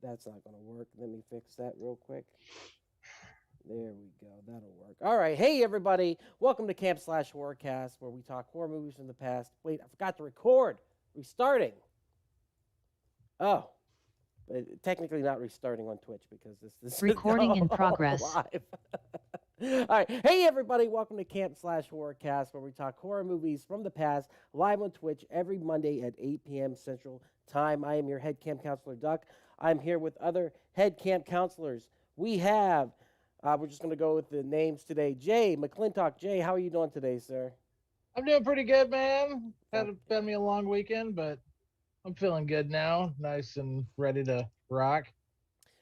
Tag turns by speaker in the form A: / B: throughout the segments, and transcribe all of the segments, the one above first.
A: That's not going to work. Let me fix that real quick. There we go. That'll work. All right. Hey, everybody. Welcome to Camp Slash Horrorcast, where we talk horror movies from the past. Wait, I forgot to record. Restarting. Oh, but technically not restarting on Twitch because this is
B: Recording in progress.
A: live. All right. Hey, everybody. Welcome to Camp Slash Horrorcast, where we talk horror movies from the past live on Twitch every Monday at 8 p.m. Central Time. I am your head camp counselor, Duck. I'm here with other head camp counselors. We have, we're just going to go with the names today. Jay McClintock. Jay, how are you doing today, sir?
C: I'm doing pretty good, man. Been me a long weekend, but I'm feeling good now. Nice and ready to rock.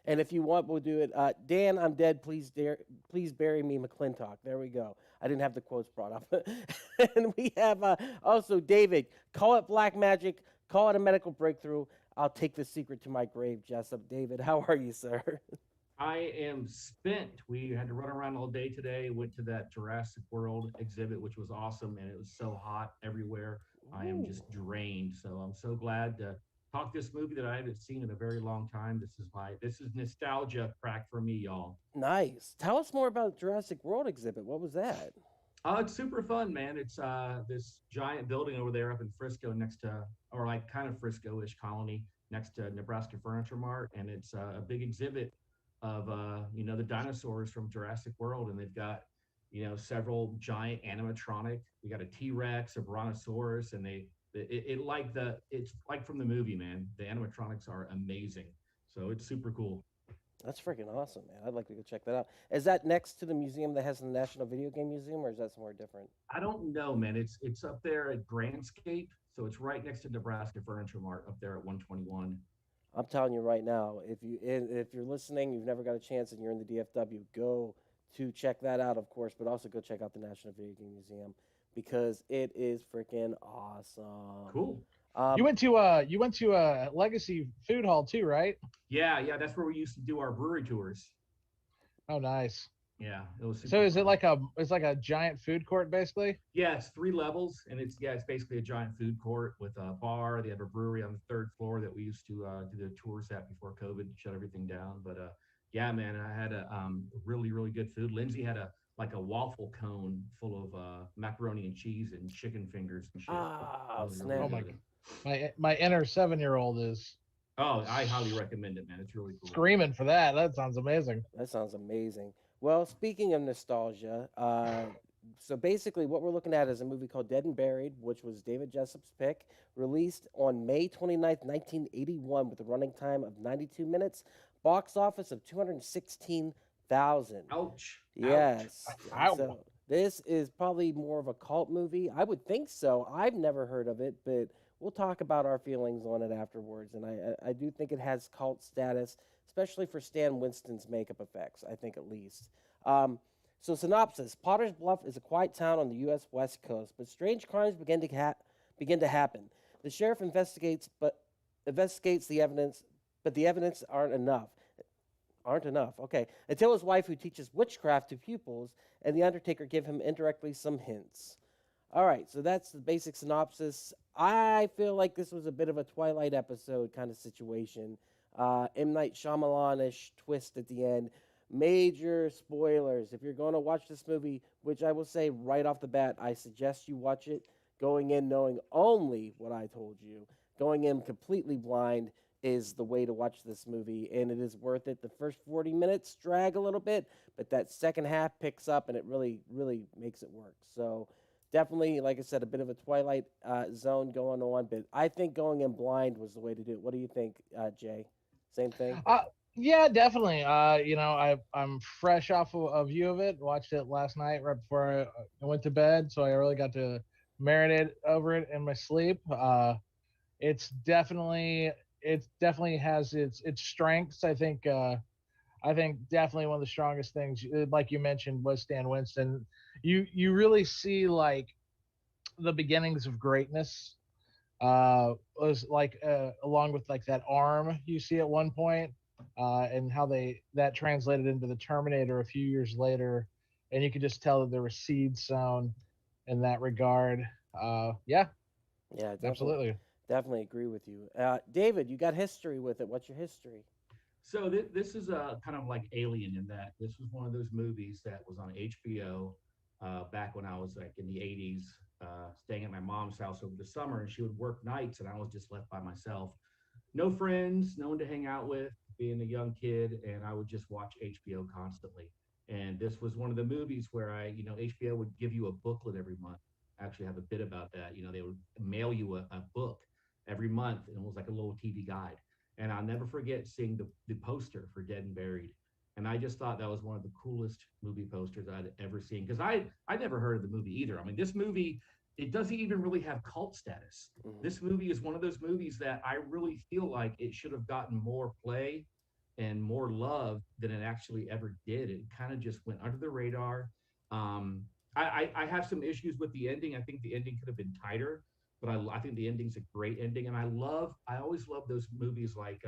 A: And if you want, we'll do it. Dan, I'm dead. Please bury me, McClintock. There we go. I didn't have the quotes brought up. And we have also David. Call it black magic. Call it a medical breakthrough. I'll take the secret to my grave, Jessup. David, how are you, sir?
D: I am spent. We had to run around all day today. Went to that Jurassic World exhibit, which was awesome, and it was so hot everywhere. I am just drained. So I'm so glad to talk this movie that I haven't seen in a very long time. This is nostalgia crack for me, y'all.
A: Nice. Tell us more about Jurassic World exhibit. What was that?
D: It's super fun, man. It's this giant building over there up in Frisco, next to, or like kind of Frisco-ish colony, next to Nebraska Furniture Mart, and it's a big exhibit of the dinosaurs from Jurassic World, and they've got several giant animatronic. We got a T-Rex, a Brontosaurus, and it's like from the movie, man. The animatronics are amazing, so it's super cool.
A: That's freaking awesome, man. I'd like to go check that out. Is that next to the museum that has the National Video Game Museum, or is that somewhere different?
D: I don't know, man. It's up there at Grandscape, so it's right next to Nebraska Furniture Mart up there at 121.
A: I'm telling you right now, if you're listening, you've never got a chance, and you're in the DFW, go to check that out, of course, but also go check out the National Video Game Museum because it is freaking awesome.
D: Cool.
C: You went to a Legacy Food Hall too, right?
D: Yeah, that's where we used to do our brewery tours.
C: Oh, nice.
D: Yeah, it was
C: So
D: super
C: is it
D: fun.
C: like a giant food court basically?
D: Yeah, it's three levels, and it's basically a giant food court with a bar. They have a brewery on the third floor that we used to do the tours at before COVID shut everything down. But yeah, man, I had a really good food. Lindsay had a like a waffle cone full of macaroni and cheese and chicken fingers and shit.
A: Ah,
D: Really, really
C: Oh
A: snap.
C: my
D: good.
C: my inner 7-year old is
D: Oh, I highly recommend it, man. It's really cool.
C: screaming for that. That sounds amazing.
A: That sounds amazing. Well, speaking of nostalgia, so basically what we're looking at is a movie called Dead and Buried, which was David Jessup's pick, released on May 29th, 1981, with a running time of 92 minutes, box office of 216,000.
D: Ouch. Ouch.
A: Yes.
C: Ow.
A: So this is probably more of a cult movie. I would think so. I've never heard of it, but we'll talk about our feelings on it afterwards. And I do think it has cult status, especially for Stan Winston's makeup effects, I think at least. So synopsis: Potter's Bluff is a quiet town on the U.S. West Coast, but strange crimes begin to happen. The sheriff investigates the evidence, but the evidence aren't enough. Okay. Until his wife, who teaches witchcraft to pupils, and the Undertaker give him indirectly some hints. All right, so that's the basic synopsis. I feel like this was a bit of a Twilight episode kind of situation. M. Night Shyamalan-ish twist at the end. Major spoilers. If you're going to watch this movie, which I will say right off the bat, I suggest you watch it going in knowing only what I told you. Going in completely blind is the way to watch this movie, and it is worth it. The first 40 minutes drag a little bit, but that second half picks up, and it really makes it work. So definitely, like I said, a bit of a Twilight Zone going on, but I think going in blind was the way to do it. What do you think, Jay? Same thing?
C: Yeah, definitely. I'm fresh off of a view of it. Watched it last night right before I went to bed, so I really got to marinate over it in my sleep. It's definitely it definitely has its strengths. I think definitely one of the strongest things, like you mentioned, was Stan Winston. You really see like the beginnings of greatness. Was like along with like that arm you see at one point, and how that translated into the Terminator a few years later, and you could just tell that there were seeds sown in that regard. Yeah,
A: Yeah, definitely.
C: absolutely.
A: Definitely agree with you. David, you got history with it. What's your history?
D: So this is a kind of like Alien in that this was one of those movies that was on HBO back when I was like in the '80s, staying at my mom's house over the summer, and she would work nights, and I was just left by myself, no friends, no one to hang out with, being a young kid, and I would just watch HBO constantly. And this was one of the movies where HBO would give you a booklet every month. I actually have a bit about that. They would mail you a book every month, and it was like a little TV guide. And I'll never forget seeing the poster for Dead and Buried. And I just thought that was one of the coolest movie posters I'd ever seen. Because I never heard of the movie either. I mean, this movie, it doesn't even really have cult status.
A: Mhm.
D: This movie is one of those movies that I really feel like it should have gotten more play and more love than it actually ever did. It kind of just went under the radar. Um, I have some issues with the ending. I think the ending could have been tighter, but I think the ending's a great ending. And I always love those movies like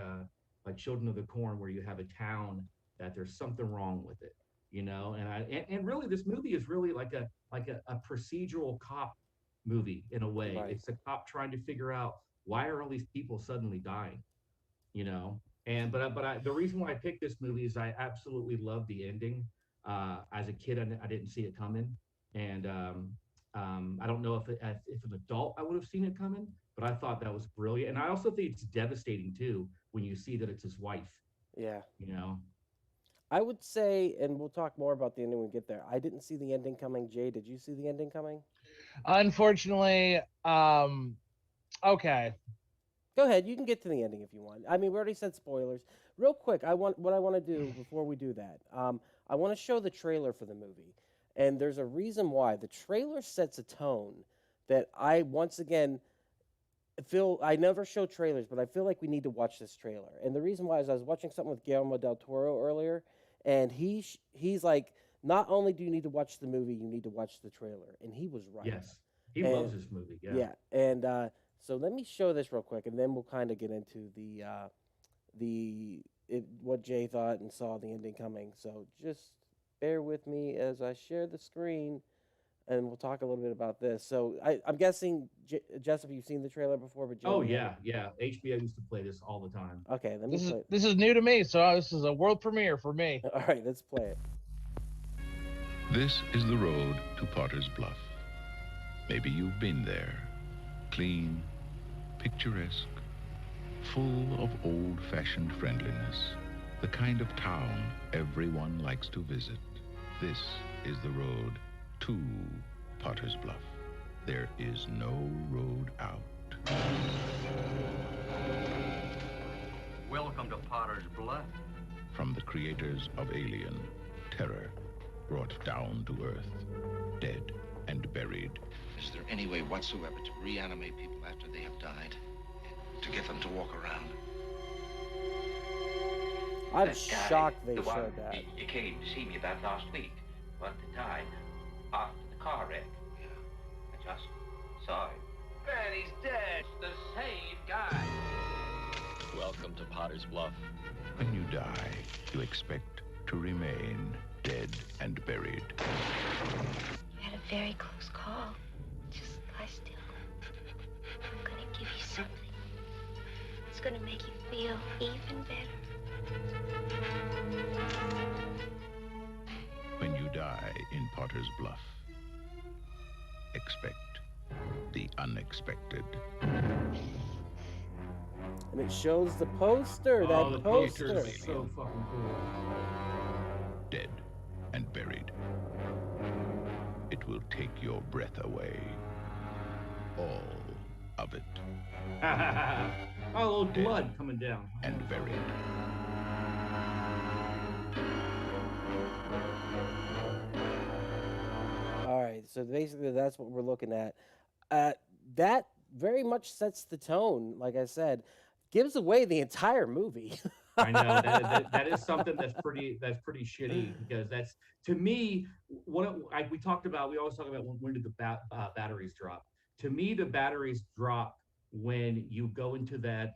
D: Children of the Corn, where you have a town that there's something wrong with it, and really this movie is really like a procedural cop movie in a way.
A: Right.
D: It's a cop trying to figure out why are all these people suddenly dying, you know. And the reason why I picked this movie is I absolutely love the ending. As a kid, I didn't see it coming, and I don't know if an adult I would have seen it coming, but I thought that was brilliant. And I also think it's devastating too when you see that it's his wife.
A: Yeah.
D: You know,
A: I would say, and we'll talk more about the ending when we get there. I didn't see the ending coming. Jay, did you see the ending coming?
C: Unfortunately, okay.
A: Go ahead. You can get to the ending if you want. I mean, we already said spoilers. Real quick, I want to do before we do that. I want to show the trailer for the movie, and there's a reason why. The trailer sets a tone that I once again feel. I never show trailers, but I feel like we need to watch this trailer. And the reason why is I was watching something with Guillermo del Toro earlier, and he's like, not only do you need to watch the movie, you need to watch the trailer, and he was right.
D: yes, he
A: And
D: loves this movie. Yeah.
A: yeah, and so let me show this real quick, and then we'll kind of get into what Jay thought and saw the ending coming. So just bear with me as I share the screen, and we'll talk a little bit about this. So I'm guessing, Jessup, you've seen the trailer before, but Jay,
D: Oh
A: you
D: yeah,
A: haven't?
D: yeah. HBO used to play this all the time.
A: Okay, let me play it.
C: This is new to me, so this is a world premiere for me.
A: All right, let's play it.
B: This is the road to Potter's Bluff. Maybe you've been there. Clean, picturesque, full of old-fashioned friendliness. The kind of town everyone likes to visit. This is the road to Potter's Bluff. There is no road out.
E: Welcome to Potter's Bluff.
B: From the creators of Alien, terror brought down to Earth, dead and buried.
F: Is there any way whatsoever to reanimate people after they have died? To get them to walk around?
A: I'm
E: That guy,
A: shocked they
E: the one
A: showed that.
E: You came to see me about last week, but died after the car wreck. I just saw him. Man, he's dead. The same guy.
G: Welcome to Potter's Bluff.
B: When you die, you expect to remain dead and buried.
H: You had a very close call. Just lie still. I'm gonna give you something. It's gonna make you feel even better.
B: When you die in Potter's Bluff, expect the unexpected.
A: And it shows the poster.
D: Oh,
A: That
D: the poster
A: poster.
D: is so fucking cool.
B: Dead and buried. It will take your breath away. All of it.
D: Oh, a little blood coming down.
B: And buried.
A: All right, so basically that's what we're looking at. That very much sets the tone. Like I said, gives away the entire movie.
D: I know that is something that's pretty shitty, because that's, to me, like we talked about. We always talk about when did the batteries drop. To me, the batteries drop when you go into that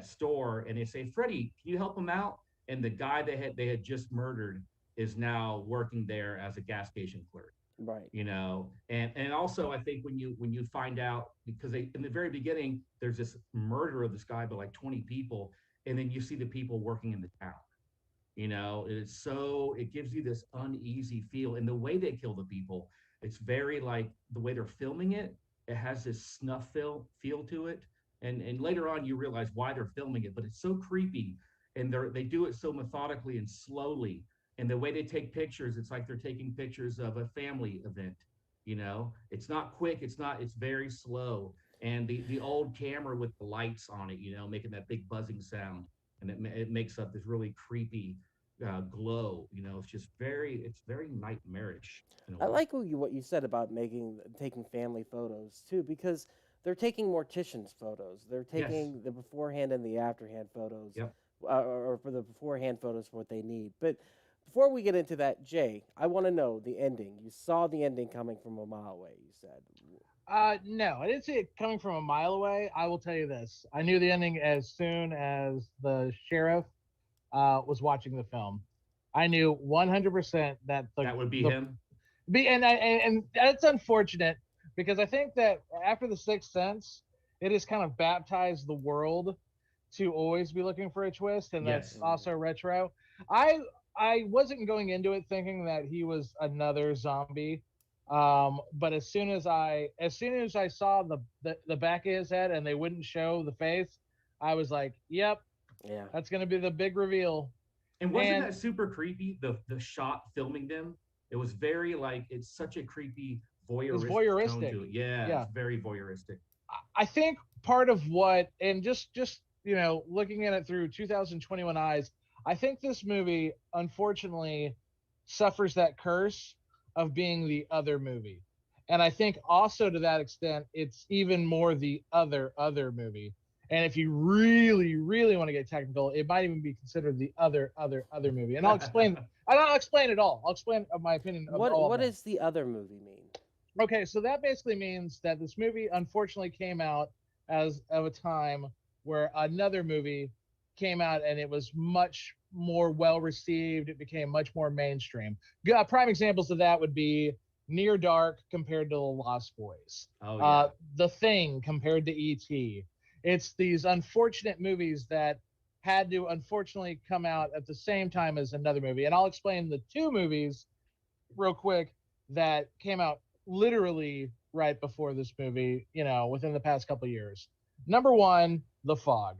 D: store and they say, "Freddie, can you help them out?" And the guy they had just murdered is now working there as a gas station clerk.
A: Right.
D: And also I think when you find out, because in the very beginning there's this murder of this guy by like 20 people, and then you see the people working in the town. It gives you this uneasy feel, and the way they kill the people, it's very like the way they're filming it. It has this snuff feel to it, and later on you realize why they're filming it, but it's so creepy, and they do it so methodically and slowly, and the way they take pictures, it's like they're taking pictures of a family event. It's not quick, it's very slow, and the old camera with the lights on it, making that big buzzing sound, and it makes up this really creepy glow. It's very nightmarish.
A: I like what you said about taking family photos too, because they're taking morticians photos. They're taking the beforehand and the afterhand photos,
D: Yep.
A: Or for the beforehand photos for what they need. But before we get into that, Jay, I want to know the ending. You saw the ending coming from a mile away, you said.
C: No, I didn't see it coming from a mile away. I will tell you this: I knew the ending as soon as the sheriff was watching the film. I knew 100% that
D: that would be him.
C: And that's unfortunate because I think that after The Sixth Sense, it has kind of baptized the world to always be looking for a twist, and that's also retro. I wasn't going into it thinking that he was another zombie, but as soon as I saw the back of his head and they wouldn't show the face, I was like, "Yep,
A: yeah,
C: that's gonna be the big reveal."
D: And wasn't that super creepy? The shot filming them, it was very like it's such a creepy voyeuristic tone to it. Yeah, it's very voyeuristic.
C: I think part of what, and just looking at it through 2021 eyes, I think this movie unfortunately suffers that curse of being the other movie. And I think also to that extent, it's even more the other movie. And if you really, really want to get technical, it might even be considered the other movie. And I'll explain. I'll explain it all. I'll explain my opinion.
A: What does the other movie mean?
C: Okay, so that basically means that this movie unfortunately came out as of a time where another movie came out and it was much more well received. It became much more mainstream. Prime examples of that would be Near Dark compared to The Lost Boys. The Thing compared to E.T. It's these unfortunate movies that had to unfortunately come out at the same time as another movie. And I'll explain the two movies real quick that came out literally right before this movie, within the past couple of years. Number one, The Fog.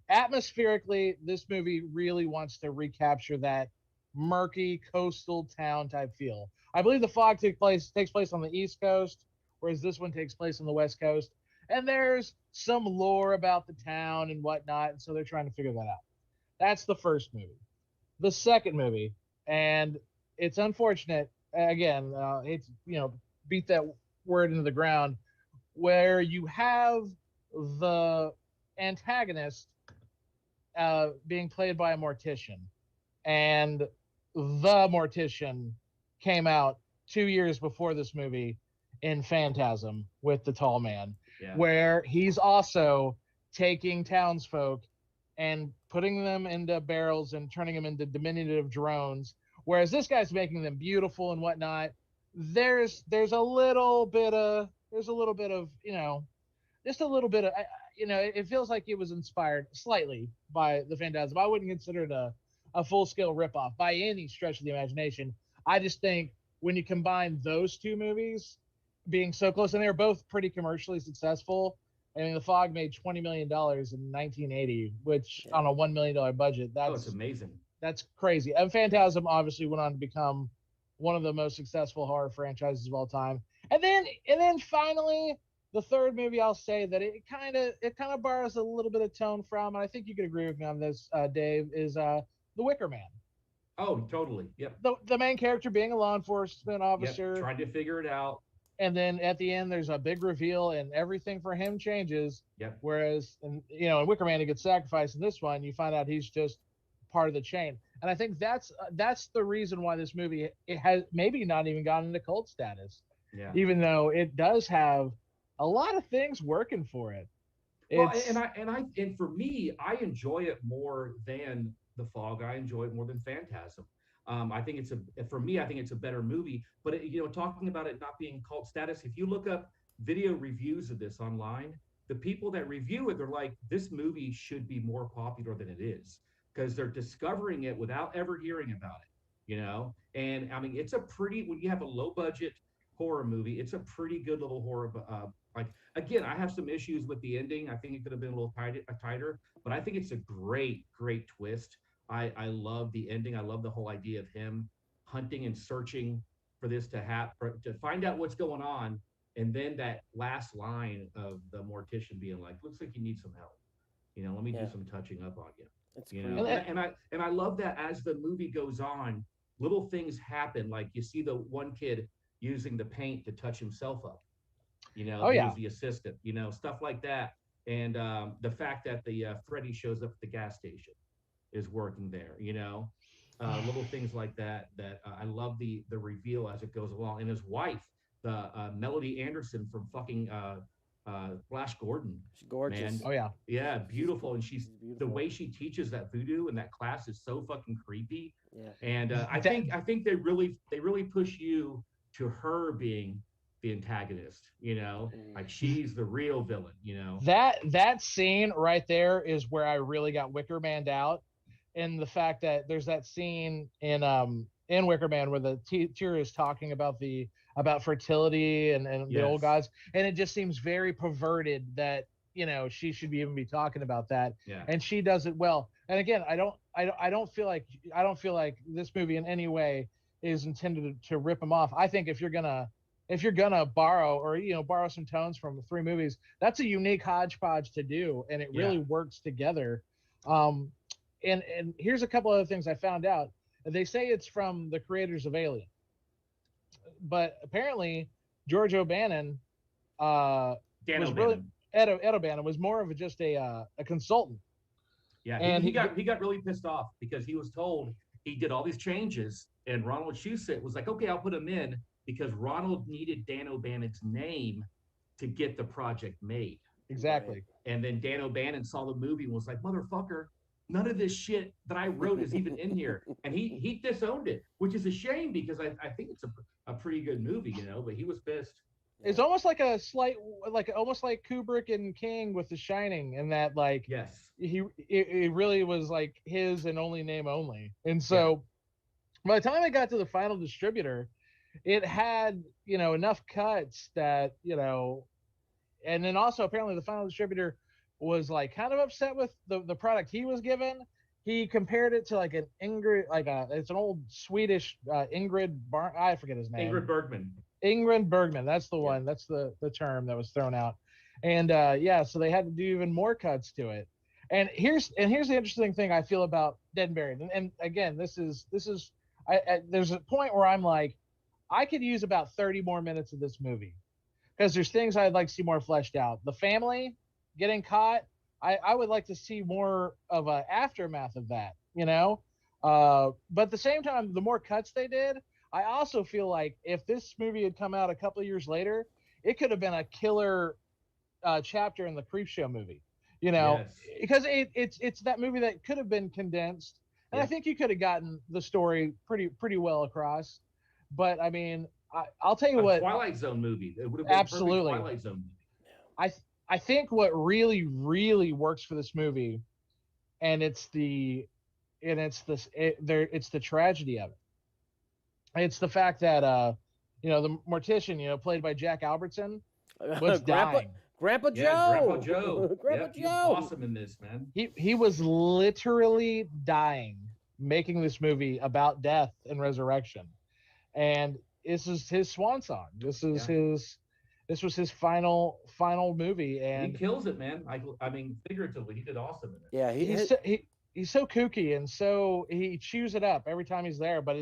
C: Atmospherically, this movie really wants to recapture that murky coastal town type feel. I believe The Fog takes place on the East Coast, whereas this one takes place on the West Coast. And there's some lore about the town and whatnot, and so they're trying to figure that out. That's the first movie. The second movie, and it's unfortunate, again, it's, beat that word into the ground, where you have the antagonist being played by a mortician. And The Mortician came out 2 years before this movie in Phantasm with the tall man, where he's also taking townsfolk and putting them into barrels and turning them into diminutive drones, whereas this guy's making them beautiful and whatnot. There's a little bit of just a little bit of it feels like it was inspired slightly by the Phantasm. I wouldn't consider it a full-scale ripoff by any stretch of the imagination. I just think when you combine those two movies being so close, and they're both pretty commercially successful. I mean, The Fog made $20 million in 1980, which on a $1 million budget, that's
D: amazing.
C: That's crazy. And Phantasm obviously went on to become one of the most successful horror franchises of all time. And then finally, the third movie, I'll say that it kind of borrows a little bit of tone from, and I think you could agree with me on this, Dave, is The Wicker Man.
D: Oh, totally. Yep.
C: The main character being a law enforcement officer,
D: trying to figure it out.
C: And then at the end, there's a big reveal, and everything for him changes.
D: Yep.
C: Whereas, in Wicker Man, he gets sacrificed. In this one, you find out he's just part of the chain. And I think that's the reason why this movie, it has maybe not even gotten into cult status.
D: Yeah.
C: Even though it does have a lot of things working for it.
D: Well, and for me, I enjoy it more than The Fog. I enjoy it more than Phantasm. I think it's a better movie. But talking about it not being cult status, if you look up video reviews of this online, the people that review it, they're like, this movie should be more popular than it is because they're discovering it without ever hearing about it, you know? And I mean, it's a pretty, when you have a low budget horror movie, it's a pretty good little horror. Like, again, I have some issues with the ending. I think it could have been a little tighter, but I think it's a great, great twist. I love the ending. I love the whole idea of him hunting and searching for this to happen, to find out what's going on. And then that last line of the mortician being like, looks like you need some help. You know, let me do some touching up on you.
A: It's
D: you know, and I love that as the movie goes on, little things happen. Like you see the one kid using the paint to touch himself up. You know, he was the assistant, you know, stuff like that. And the fact that the Freddy shows up at the gas station is working there, you know, little things like that, I love the reveal as it goes along. And his wife, the Melody Anderson from fucking Flash Gordon.
A: She's gorgeous.
D: Man.
C: Oh yeah.
D: Yeah, beautiful. And she's
A: beautiful.
D: The way she teaches that voodoo in that class is so fucking creepy.
A: Yeah.
D: And I think they really push you to her being the antagonist, you know, like she's the real villain, you know.
C: That scene right there is where I really got Wicker Man'd out, and the fact that there's that scene in Wicker Man where the teacher is talking about fertility and the old guys, and it just seems very perverted that, you know, she should even be talking about that. Yeah. And she does it well. And again, I don't feel like this movie in any way is intended to rip them off. I think if you're gonna borrow some tones from the three movies, that's a unique hodgepodge to do, and it really works together. And here's a couple other things I found out. They say it's from the creators of Alien, but apparently George O'Bannon, Ed O'Bannon was more of just a consultant.
D: Yeah, and he got really pissed off because he was told he did all these changes, and Ronald Shusett was like, okay, I'll put him in, because Ronald needed Dan O'Bannon's name to get the project made.
C: Exactly.
D: And then Dan O'Bannon saw the movie and was like, motherfucker, none of this shit that I wrote is even in here. And he disowned it, which is a shame because I think it's a pretty good movie, you know, but he was pissed.
C: It's almost like almost like Kubrick and King with The Shining, in that, like,
D: yes,
C: it really was like his and only name only. And so by the time it got to the final distributor, it had, you know, enough cuts that, you know, and then also apparently the final distributor was like kind of upset with the product he was given. He compared it to like an Ingrid, it's an old Swedish I forget his name. Ingrid Bergman. That's the one. That's the term that was thrown out. And so they had to do even more cuts to it. And here's the interesting thing I feel about Dead and Buried. And again, this is there's a point where I'm like, I could use about 30 more minutes of this movie because there's things I'd like to see more fleshed out. The family getting caught, I would like to see more of an aftermath of that, you know? But at the same time, the more cuts they did, I also feel like if this movie had come out a couple of years later, it could have been a killer chapter in the Creepshow movie, you know? Yes. Because it's that movie that could have been condensed, and I think you could have gotten the story pretty well across. But I mean, I'll tell you what.
D: Twilight Zone movie. It would have been
C: absolutely
D: Twilight Zone movie.
C: I think what really, really works for this movie, and it's the tragedy of it. It's the fact that you know, the mortician, you know, played by Jack Albertson, was dying.
A: Grandpa Joe.
D: Grandpa Joe. Awesome in this, man.
C: He was literally dying making this movie about death and resurrection. And this is his swan song. This was his final movie, and
D: he kills it, man. I mean, figuratively, he did awesome in it.
C: Yeah, he's so kooky, and so he chews it up every time he's there. But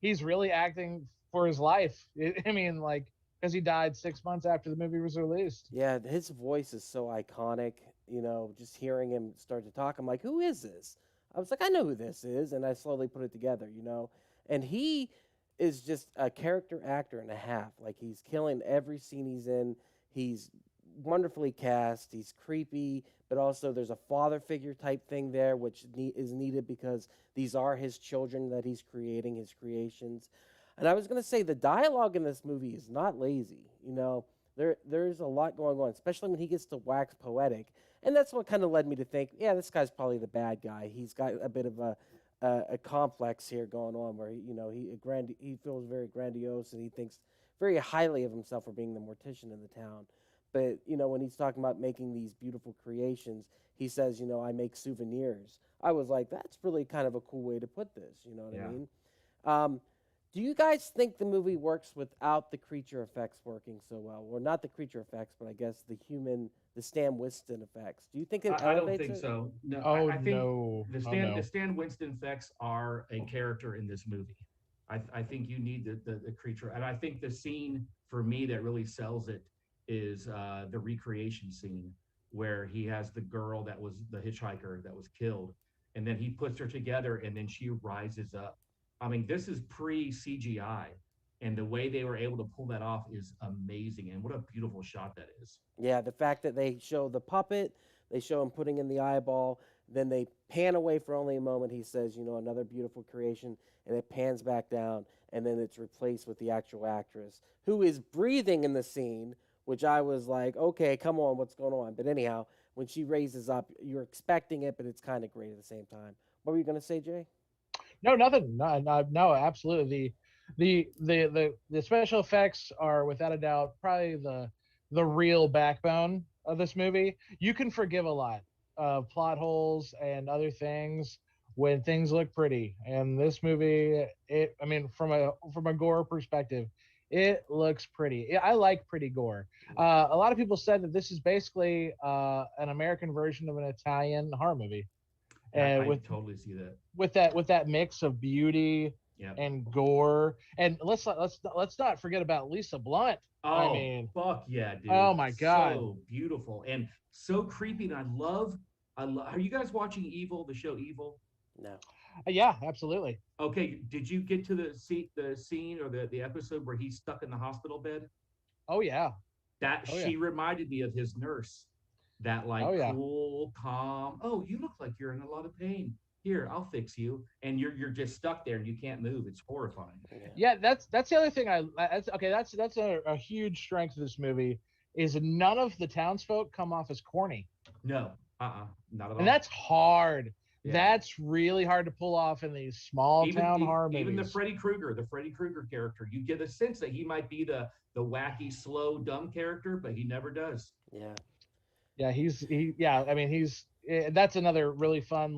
C: he's really acting for his life. I mean, like, because he died 6 months after the movie was released.
A: Yeah, his voice is so iconic. You know, just hearing him start to talk, I'm like, who is this? I was like, I know who this is, and I slowly put it together. You know, and he is just a character actor and a half. Like, he's killing every scene he's in. He's wonderfully cast. He's creepy, but also there's a father figure type thing there, which is needed because these are his children that he's creating, his creations. And I was going to say the dialogue in this movie is not lazy. You know, There's a lot going on, especially when he gets to wax poetic, and that's what kind of led me to think, yeah, this guy's probably the bad guy. He's got a bit of a complex here going on, where he feels very grandiose, and he thinks very highly of himself for being the mortician in the town. But when he's talking about making these beautiful creations, he says, I make souvenirs. I was like, that's really kind of a cool way to put this. You know what I mean? Do you guys think the movie works without the creature effects working so well? Or not the creature effects, but I guess the Stan Winston effects. Do you think it elevates
D: I don't think
A: it?
D: so. No,
C: Oh,
D: I think
C: no.
D: the Stan Winston effects are a character in this movie. I think you need the creature, and I think the scene for me that really sells it is the recreation scene where he has the girl that was the hitchhiker that was killed, and then he puts her together, and then she rises up. I mean, this is pre-CGI, and the way they were able to pull that off is amazing, and what a beautiful shot that is.
A: Yeah, the fact that they show the puppet, they show him putting in the eyeball, then they pan away for only a moment. He says, another beautiful creation, and it pans back down, and then it's replaced with the actual actress who is breathing in the scene, which I was like, okay, come on, what's going on? But anyhow, when she raises up, you're expecting it, but it's kind of great at the same time. What were you going to say, Jay?
C: No, nothing. No, absolutely. The special effects are without a doubt probably the real backbone of this movie. You can forgive a lot of plot holes and other things when things look pretty. And this movie, from a gore perspective, it looks pretty. I like pretty gore. A lot of people said that this is basically an American version of an Italian horror movie.
D: And I totally see that.
C: With that mix of beauty and gore, and let's not forget about Lisa Blunt.
D: Oh, fuck yeah, dude!
C: Oh my god,
D: so beautiful and so creepy. And I love. Are you guys watching Evil, the show Evil?
A: No.
C: Yeah, absolutely.
D: Okay, did you get to the scene or the episode where he's stuck in the hospital bed?
C: Oh yeah.
D: She reminded me of his nurse. That cool, calm. Oh, you look like you're in a lot of pain. Here, I'll fix you. And you're just stuck there and you can't move. It's horrifying.
C: Yeah, that's the other thing. That's a huge strength of this movie is none of the townsfolk come off as corny.
D: No, not at all.
C: And that's hard. Yeah. That's really hard to pull off in these small town horror movies.
D: Even the Freddy Krueger character, you get a sense that he might be the wacky, slow, dumb character, but he never does.
A: Yeah.
C: Yeah, that's another really fun,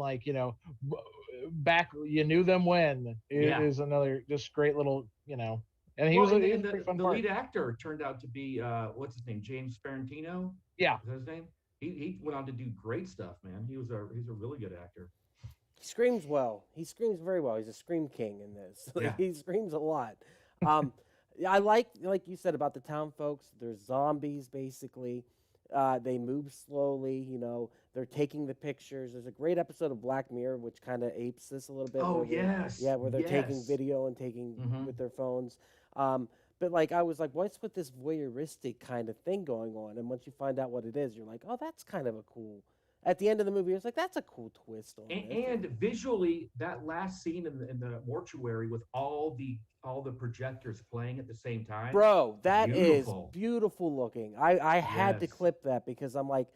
C: back you knew them when it is another just great little, and he was a pretty fun part.
D: Lead actor turned out to be what's his name, James Sparentino.
C: Yeah,
D: is that his name? He went on to do great stuff, man. He's a really good actor.
A: He screams well. He screams very well. He's a scream king in this.
D: Yeah.
A: He screams a lot. I like you said about the town folks. They're zombies basically. They move slowly, they're taking the pictures. There's a great episode of Black Mirror which kind of apes this a little bit.
D: Oh, yes.
A: Where they're taking video and taking with their phones. But I was like, what's with this voyeuristic kind of thing going on? And once you find out what it is, you're like, oh, that's kind of a cool. At the end of the movie, it's like, that's a cool twist on it.
D: And visually, that last scene in the mortuary with all the projectors playing at the same time.
A: Bro, that is beautiful looking. I had to clip that because I'm like,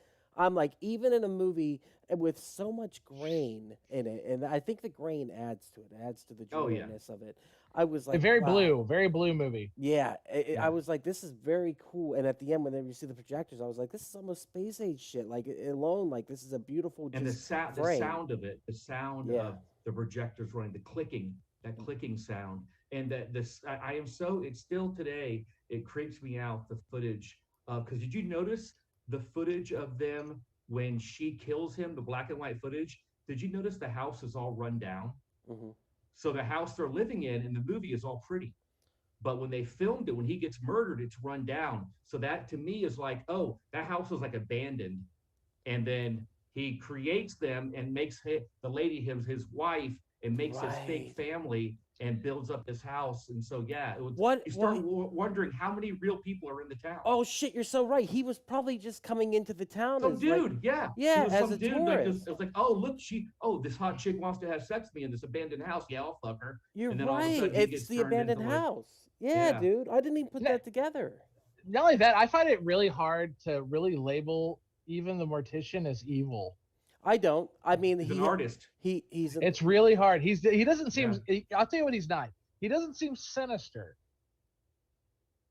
A: even in a movie with so much grain in it, and I think the grain adds to it, adds to the dreariness of it. I was like,
C: very blue movie.
A: Yeah, I was like, this is very cool. And at the end, whenever you see the projectors, I was like, this is almost space age shit. This is a beautiful.
D: And the sound of it, the sound of the projectors running, that clicking sound, and it's still today. It creeps me out, the footage. Because did you notice the footage of them when she kills him, the black and white footage? Did you notice the house is all run down?
A: Mm-hmm.
D: So the house they're living in the movie is all pretty. But when they filmed it, when he gets murdered, it's run down. So that to me is like, oh, that house was like abandoned. And then he creates them and makes the lady his wife and makes his fake family and builds up this house. And so, you start wondering how many real people are in the town.
A: Oh, shit, you're so right. He was probably just coming into the town as
D: dude,
A: Yeah, as a tourist.
D: It was like, oh, look, this hot chick wants to have sex with me in this abandoned house. Yeah, I'll fuck her.
A: You're
D: and then
A: right. It's the abandoned house. Yeah, dude. I didn't even put that together.
C: not only that, I find it really hard to really label even the mortician as evil.
A: I don't. I mean,
D: He's an artist.
A: He's
C: It's really hard. He doesn't seem.
D: Yeah.
C: I'll tell you what he's not. He doesn't seem sinister.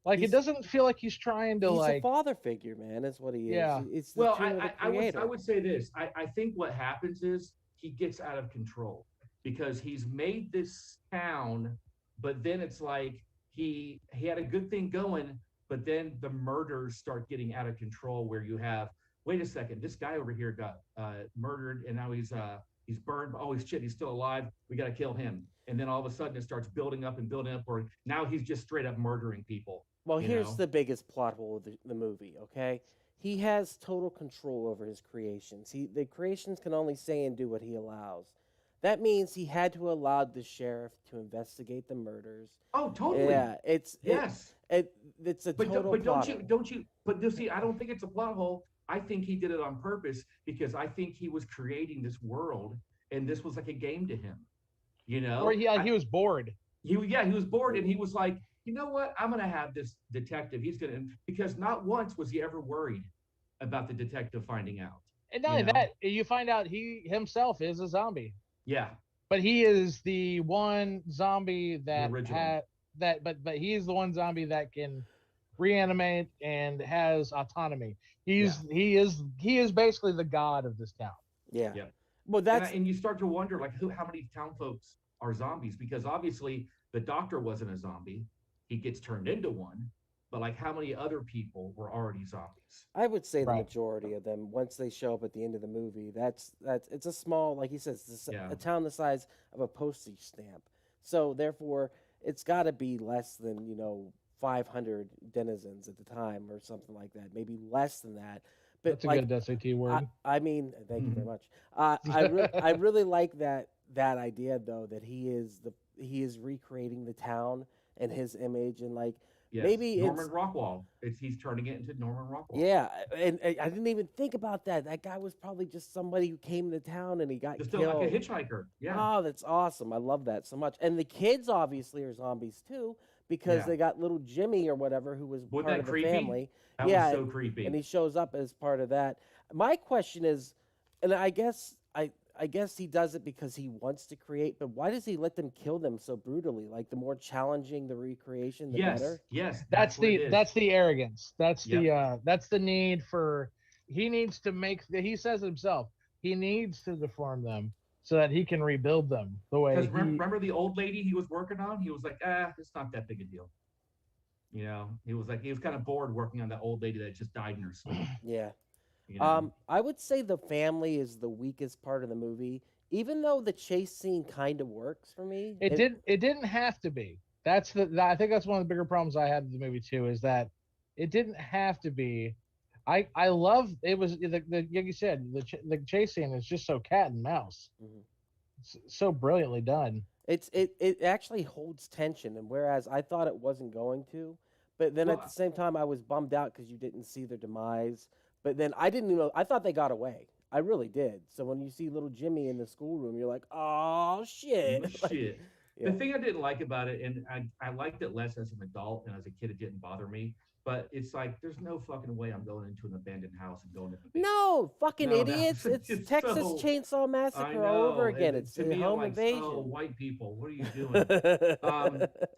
C: Like
A: He's-
C: it doesn't feel like he's trying to
A: he's
C: like.
A: a father figure, man. That's what he is.
C: Yeah.
A: It's the
D: Well,
A: tune of the creator.
D: I would say this. I think what happens is he gets out of control because he's made this town, but then it's like he had a good thing going, but then the murders start getting out of control where you have, wait a second, this guy over here got murdered and now he's burned. Oh, shit, he's still alive. We got to kill him. And then all of a sudden it starts building up, or now he's just straight up murdering people.
A: Well,
D: you
A: here's
D: know?
A: the biggest plot hole of the movie, okay? He has total control over his creations. The creations can only say and do what he allows. That means he had to allow the sheriff to investigate the murders.
D: Oh, totally.
A: Yeah, it's
D: Yes.
A: it's a total
D: But
A: plot
D: don't you see, I don't think it's a plot hole. I think he did it on purpose because I think he was creating this world and this was like a game to him. You know?
C: Or he was bored.
D: He was bored and he was like, you know what? I'm gonna have this detective. Because not once was he ever worried about the detective finding out.
C: And not only that, you find out he himself is a zombie.
D: Yeah.
C: But he is the one zombie that
D: original.
C: But he is the one zombie that can reanimate and has autonomy. He is basically the god of this town.
A: Yeah.
D: Yeah.
A: Well, that's
D: And you start to wonder like how many town folks are zombies, because obviously the doctor wasn't a zombie. He gets turned into one, but like how many other people were already zombies?
A: I would say the
C: Right.
A: majority of them. Once they show up at the end of the movie, that's it's a small, like he says, it's
D: Yeah.
A: a town the size of a postage stamp. So therefore, it's got to be less than 500 denizens at the time or something like that. Maybe less than that. But
C: That's a
A: like,
C: good SAT word.
A: I mean, thank you
D: Mm-hmm.
A: very much. I really like that idea though, that he is recreating the town and his image, and like
D: Yes.
A: maybe
D: Norman
A: it's
D: Rockwell. He's turning it into Norman Rockwell.
A: yeah, and I didn't even think about that. That guy was probably just somebody who came to town and he got
D: Just
A: killed.
D: like a hitchhiker. Yeah.
A: Oh, that's awesome! I love that so much. And the kids obviously are zombies too, because
D: Yeah.
A: they got little Jimmy or whatever who was
D: Wasn't
A: part
D: that
A: of the
D: creepy?
A: family.
D: That
A: yeah,
D: was so creepy.
A: and he shows up as part of that. My question is, and I guess he does it because he wants to create, but why does he let them kill them so brutally? Like the more challenging the recreation, the better.
D: Yes.
C: That's
D: what it is.
C: the arrogance. That's
D: Yep.
C: that's the need for. He needs to he says himself. He needs to deform them so that he can rebuild them the way.
D: Because remember the old lady he was working on? He was like, it's not that big a deal. He was kind of bored working on that old lady that just died in her sleep.
A: Yeah.
D: You know?
A: I would say the family is the weakest part of the movie, even though the chase scene kind of works for me.
C: It didn't have to be. I think that's one of the bigger problems I had with the movie too, is that it didn't have to be. I love it was like you said, the chase scene is just so cat and mouse.
A: Mhm.
C: It's so brilliantly done.
A: It actually holds tension, and whereas I thought it wasn't going to, but then at the same time I was bummed out because you didn't see their demise. But then I didn't know. I thought they got away. I really did. So when you see little Jimmy in the schoolroom, you're like, "Oh shit!" Like,
D: Shit.
A: yeah.
D: The thing I didn't like about it, and I liked it less as an adult, and as a kid it didn't bother me. But it's like there's no fucking way I'm going into an abandoned house and going to the
A: No, fucking
D: No, that
A: idiots!
D: was
A: It's
D: just
A: Texas
D: so-
A: Chainsaw
D: I
A: Massacre all over
D: know,
A: again.
D: and
A: It's
D: to
A: a
D: me, I'm
A: home
D: like,
A: invasion.
D: oh, white people, what are you doing?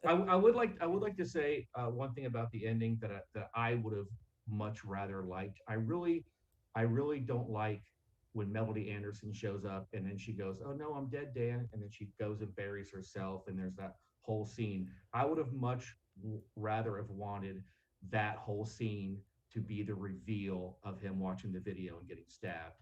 D: I would like to say one thing about the ending that I would have much rather liked. I really don't like when Melody Anderson shows up and then she goes, "Oh no, I'm dead, Dan," and then she goes and buries herself, and there's that whole scene. I would have much rather have wanted that whole scene to be the reveal of him watching the video and getting stabbed,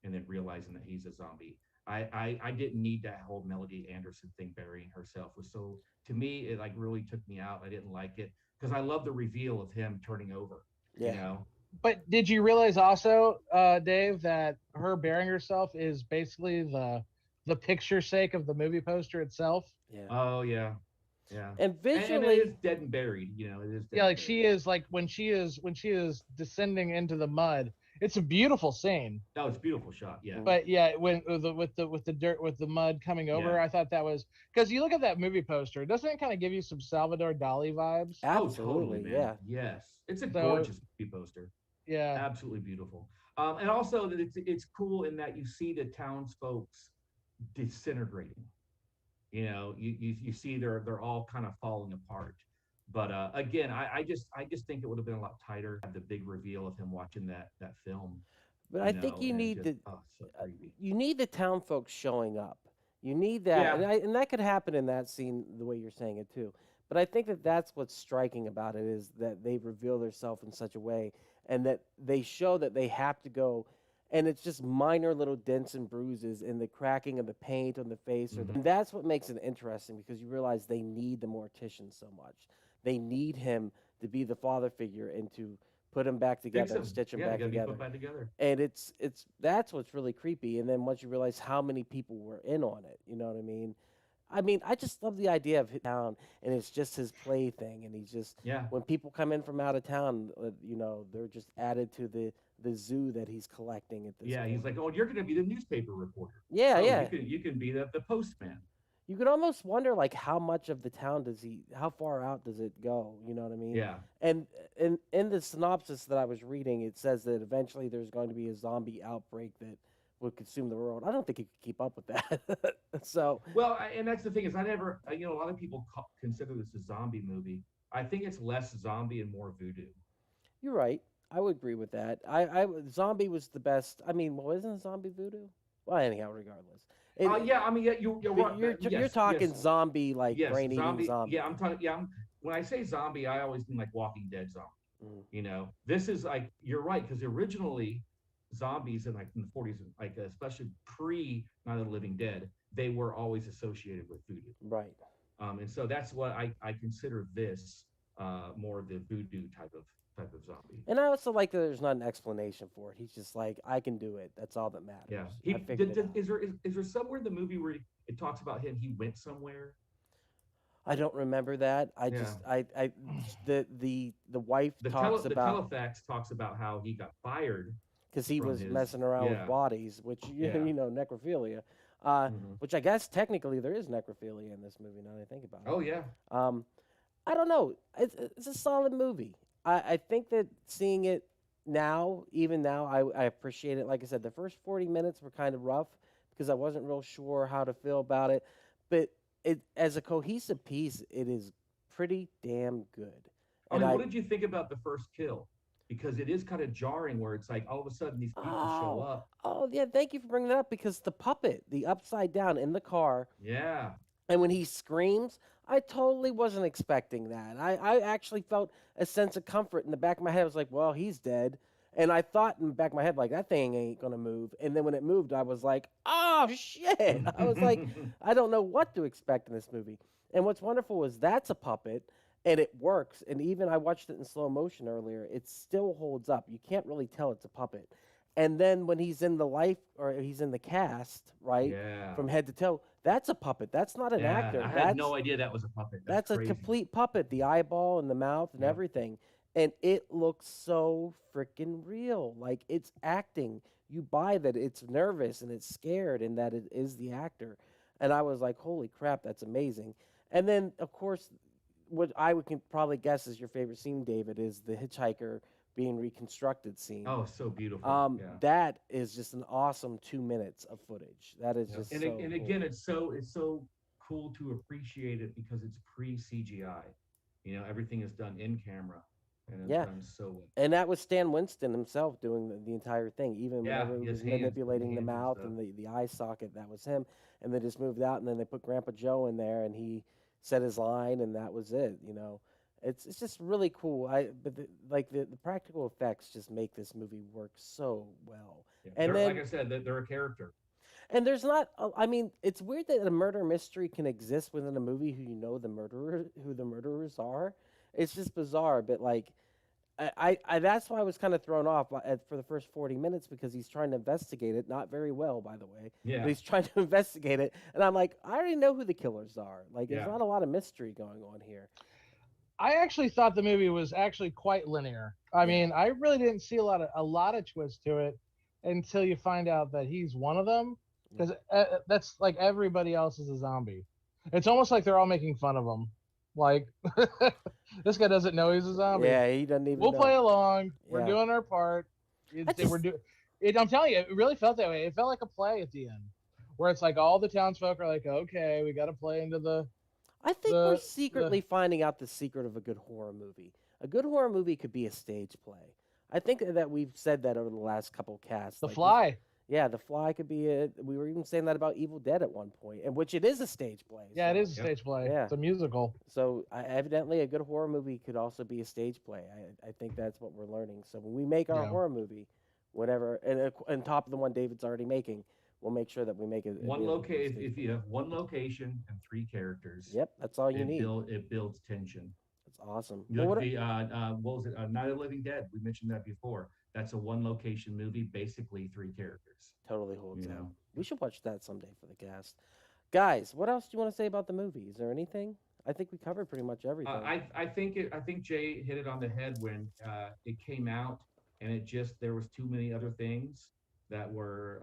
D: and then realizing that he's a zombie. I didn't need that whole Melody Anderson thing burying herself. Was so, to me, it like really took me out. I didn't like it because I love the reveal of him turning over.
A: Yeah.
D: You know?
C: But did you realize also, Dave, that her burying herself is basically the picture sake of the movie poster itself?
A: Yeah.
D: Oh yeah, yeah.
A: And
D: And
A: visually,
D: it is dead and buried. It is. Dead
C: Yeah, like
D: and
C: she is like when she is descending into the mud, It's a beautiful scene.
D: No, it's a beautiful shot. Yeah.
C: But yeah, when with the dirt, with the mud coming over,
D: Yeah.
C: I thought that was, because you look at that movie poster, doesn't it kind of give you some Salvador Dali vibes?
A: Absolutely,
D: Oh, totally, man.
A: yeah.
D: Yes, it's a
C: So-
D: gorgeous movie poster.
C: Yeah.
D: Absolutely beautiful. And also that it's cool in that you see the townsfolk's disintegrating. You know, you see they're all kind of falling apart. But again, I just think it would have been a lot tighter to have the big reveal of him watching that film.
A: But I think you
D: and
A: need
D: just,
A: the
D: oh, so creepy.
A: you need the town folks showing up. You need that,
D: Yeah.
A: and that could happen in that scene the way you're saying it too. But I think that that's what's striking about it is that they reveal themselves in such a way, and that they show that they have to go, and it's just minor little dents and bruises in the cracking of the paint on the face, and that's what makes it interesting because you realize they need the mortician so much. They need him to be the father figure and to put him back together and stitch him
D: Yeah,
A: back
D: they gotta be
A: together.
D: put back together.
A: And it's that's what's really creepy. And then once you realize how many people were in on it, you know what I mean? I just love the idea of his town, and it's just his plaything, and he's just
D: Yeah.
A: when people come in from out of town, they're just added to the zoo that he's collecting at this
D: Yeah,
A: point.
D: he's like, oh, you're going to be the newspaper reporter.
A: Yeah,
D: Oh,
A: yeah.
D: You can be the postman.
A: You could almost wonder like how much of the town how far out does it go? You know what I mean?
D: Yeah.
A: And in the synopsis that I was reading, it says that eventually there's going to be a zombie outbreak that would consume the world. I don't think he could keep up with that. So
D: Well, and that's the thing is a lot of people consider this a zombie movie. I think it's less zombie and more voodoo.
A: you're right. I would agree with that. Zombie was the best. I mean, well, isn't zombie voodoo? Well, anyhow, regardless. You're
D: Right.
A: you're talking zombie like
D: Yes,
A: brain eating zombie.
D: Yeah, I'm talking. Yeah, when I say zombie, I always mean like Walking Dead zombie. This is like you're right because originally zombies in the 40s, like especially pre Night of the Living Dead, they were always associated with voodoo.
A: Right.
D: And so that's what I consider this more the voodoo type of zombie.
A: And I also like that there's not an explanation for it. He's just like, I can do it. That's all that matters.
D: Yeah.
A: I figured it out.
D: Is there somewhere in the movie where it talks about him? He went somewhere.
A: I don't remember that. The wife talks
D: The
A: about
D: telefax talks about how he got fired
A: because he
D: from
A: was
D: his-
A: messing around
D: yeah.
A: with bodies, which
D: Yeah.
A: necrophilia. Which I guess technically there is necrophilia in this movie. Now that I think about it.
D: Oh yeah.
A: I don't know. It's a solid movie. I think that seeing it now, even now, I appreciate it. Like I said, the first 40 minutes were kind of rough because I wasn't real sure how to feel about it. But as a cohesive piece, it is pretty damn good.
D: I mean, what did you think about the first kill? Because it is kind of jarring where it's like all of a sudden these people show up.
A: Oh, yeah. Thank you for bringing that up because the puppet, the upside down in the car,
D: Yeah.
A: and when he screams, I totally wasn't expecting that. I actually felt a sense of comfort in the back of my head. I was like, well, he's dead. And I thought in the back of my head, like, that thing ain't going to move. And then when it moved, I was like, oh, shit. I was like, I don't know what to expect in this movie. And what's wonderful is that's a puppet, and it works. And even I watched it in slow motion earlier. It still holds up. You can't really tell it's a puppet. And then when he's in he's in the cast, right,
D: Yeah.
A: from head to toe, that's a puppet. That's not an actor.
D: I had no idea that was a puppet.
A: That's a
D: crazy.
A: complete puppet, the eyeball and the mouth and
D: Yeah.
A: everything. And it looks so freaking real. Like it's acting. You buy that it's nervous and it's scared and that it is the actor. And I was like, holy crap, that's amazing. And then, of course, what I can probably guess is your favorite scene, David, is the hitchhiker being reconstructed scene.
D: Oh, so beautiful. Yeah.
A: That is just an awesome 2 minutes of footage. That is just
D: And
A: so
D: and
A: cool.
D: again, it's so cool to appreciate it because it's pre CGI. Everything is done in camera, and it's done so well.
A: And that was Stan Winston himself doing the entire thing. Even
D: Yeah,
A: whenever he
D: his
A: was
D: hands,
A: manipulating the
D: hands and
A: mouth
D: stuff.
A: and the eye socket, that was him. And they just moved out, and then they put Grandpa Joe in there, and he said his line, and that was it. It's just really cool. But the practical effects just make this movie work so well.
D: Yeah.
A: And
D: They're-
A: then,
D: like I said, they're a character.
A: and there's not. I mean, it's weird that a murder mystery can exist within a movie who who the murderers are. It's just bizarre, but like. I that's why I was kind of thrown off for the first 40 minutes because he's trying to investigate it, not very well, by the way.
D: Yeah.
A: But he's trying to investigate it, and I'm like, I already know who the killers are. Like, there's
D: Yeah.
A: not a lot of mystery going on here.
C: I actually thought the movie was actually quite linear. I mean, I really didn't see a lot of twists to it until you find out that he's one of them, because that's like everybody else is a zombie. It's almost like they're all making fun of him. Like this guy doesn't know he's a zombie.
A: Yeah, he doesn't even
C: We'll
A: know.
C: play along. We're
A: Yeah.
C: doing our part. I'm telling you, it really felt that way. It felt like a play at the end, where it's like all the townsfolk are like, okay, we got to play into the.
A: I think we're secretly finding out the secret of a good horror movie. A good horror movie could be a stage play. I think that we've said that over the last couple casts.
C: The Fly.
A: Yeah, The Fly could be it. We were even saying that about Evil Dead at one point, and which it is a stage play.
C: Yeah,
A: so.
C: it is a stage play.
A: Yeah.
C: It's a musical.
A: So evidently, a good horror movie could also be a stage play. I think that's what we're learning. So when we make our horror movie, whatever, and on top of the one David's already making, we'll make sure that we make it
D: one location. If you have one location and 3 characters,
A: yep, that's all you need.
D: It builds tension.
A: That's awesome.
D: Look, what was it? Night of the Living Dead. We mentioned that before. That's a 1 location movie, basically 3 characters.
A: Totally holds out. We should watch that someday for the cast. Guys, what else do you want to say about the movie? Is there anything? I think we covered pretty much everything.
D: I think Jay hit it on the head when it came out, and there was too many other things that were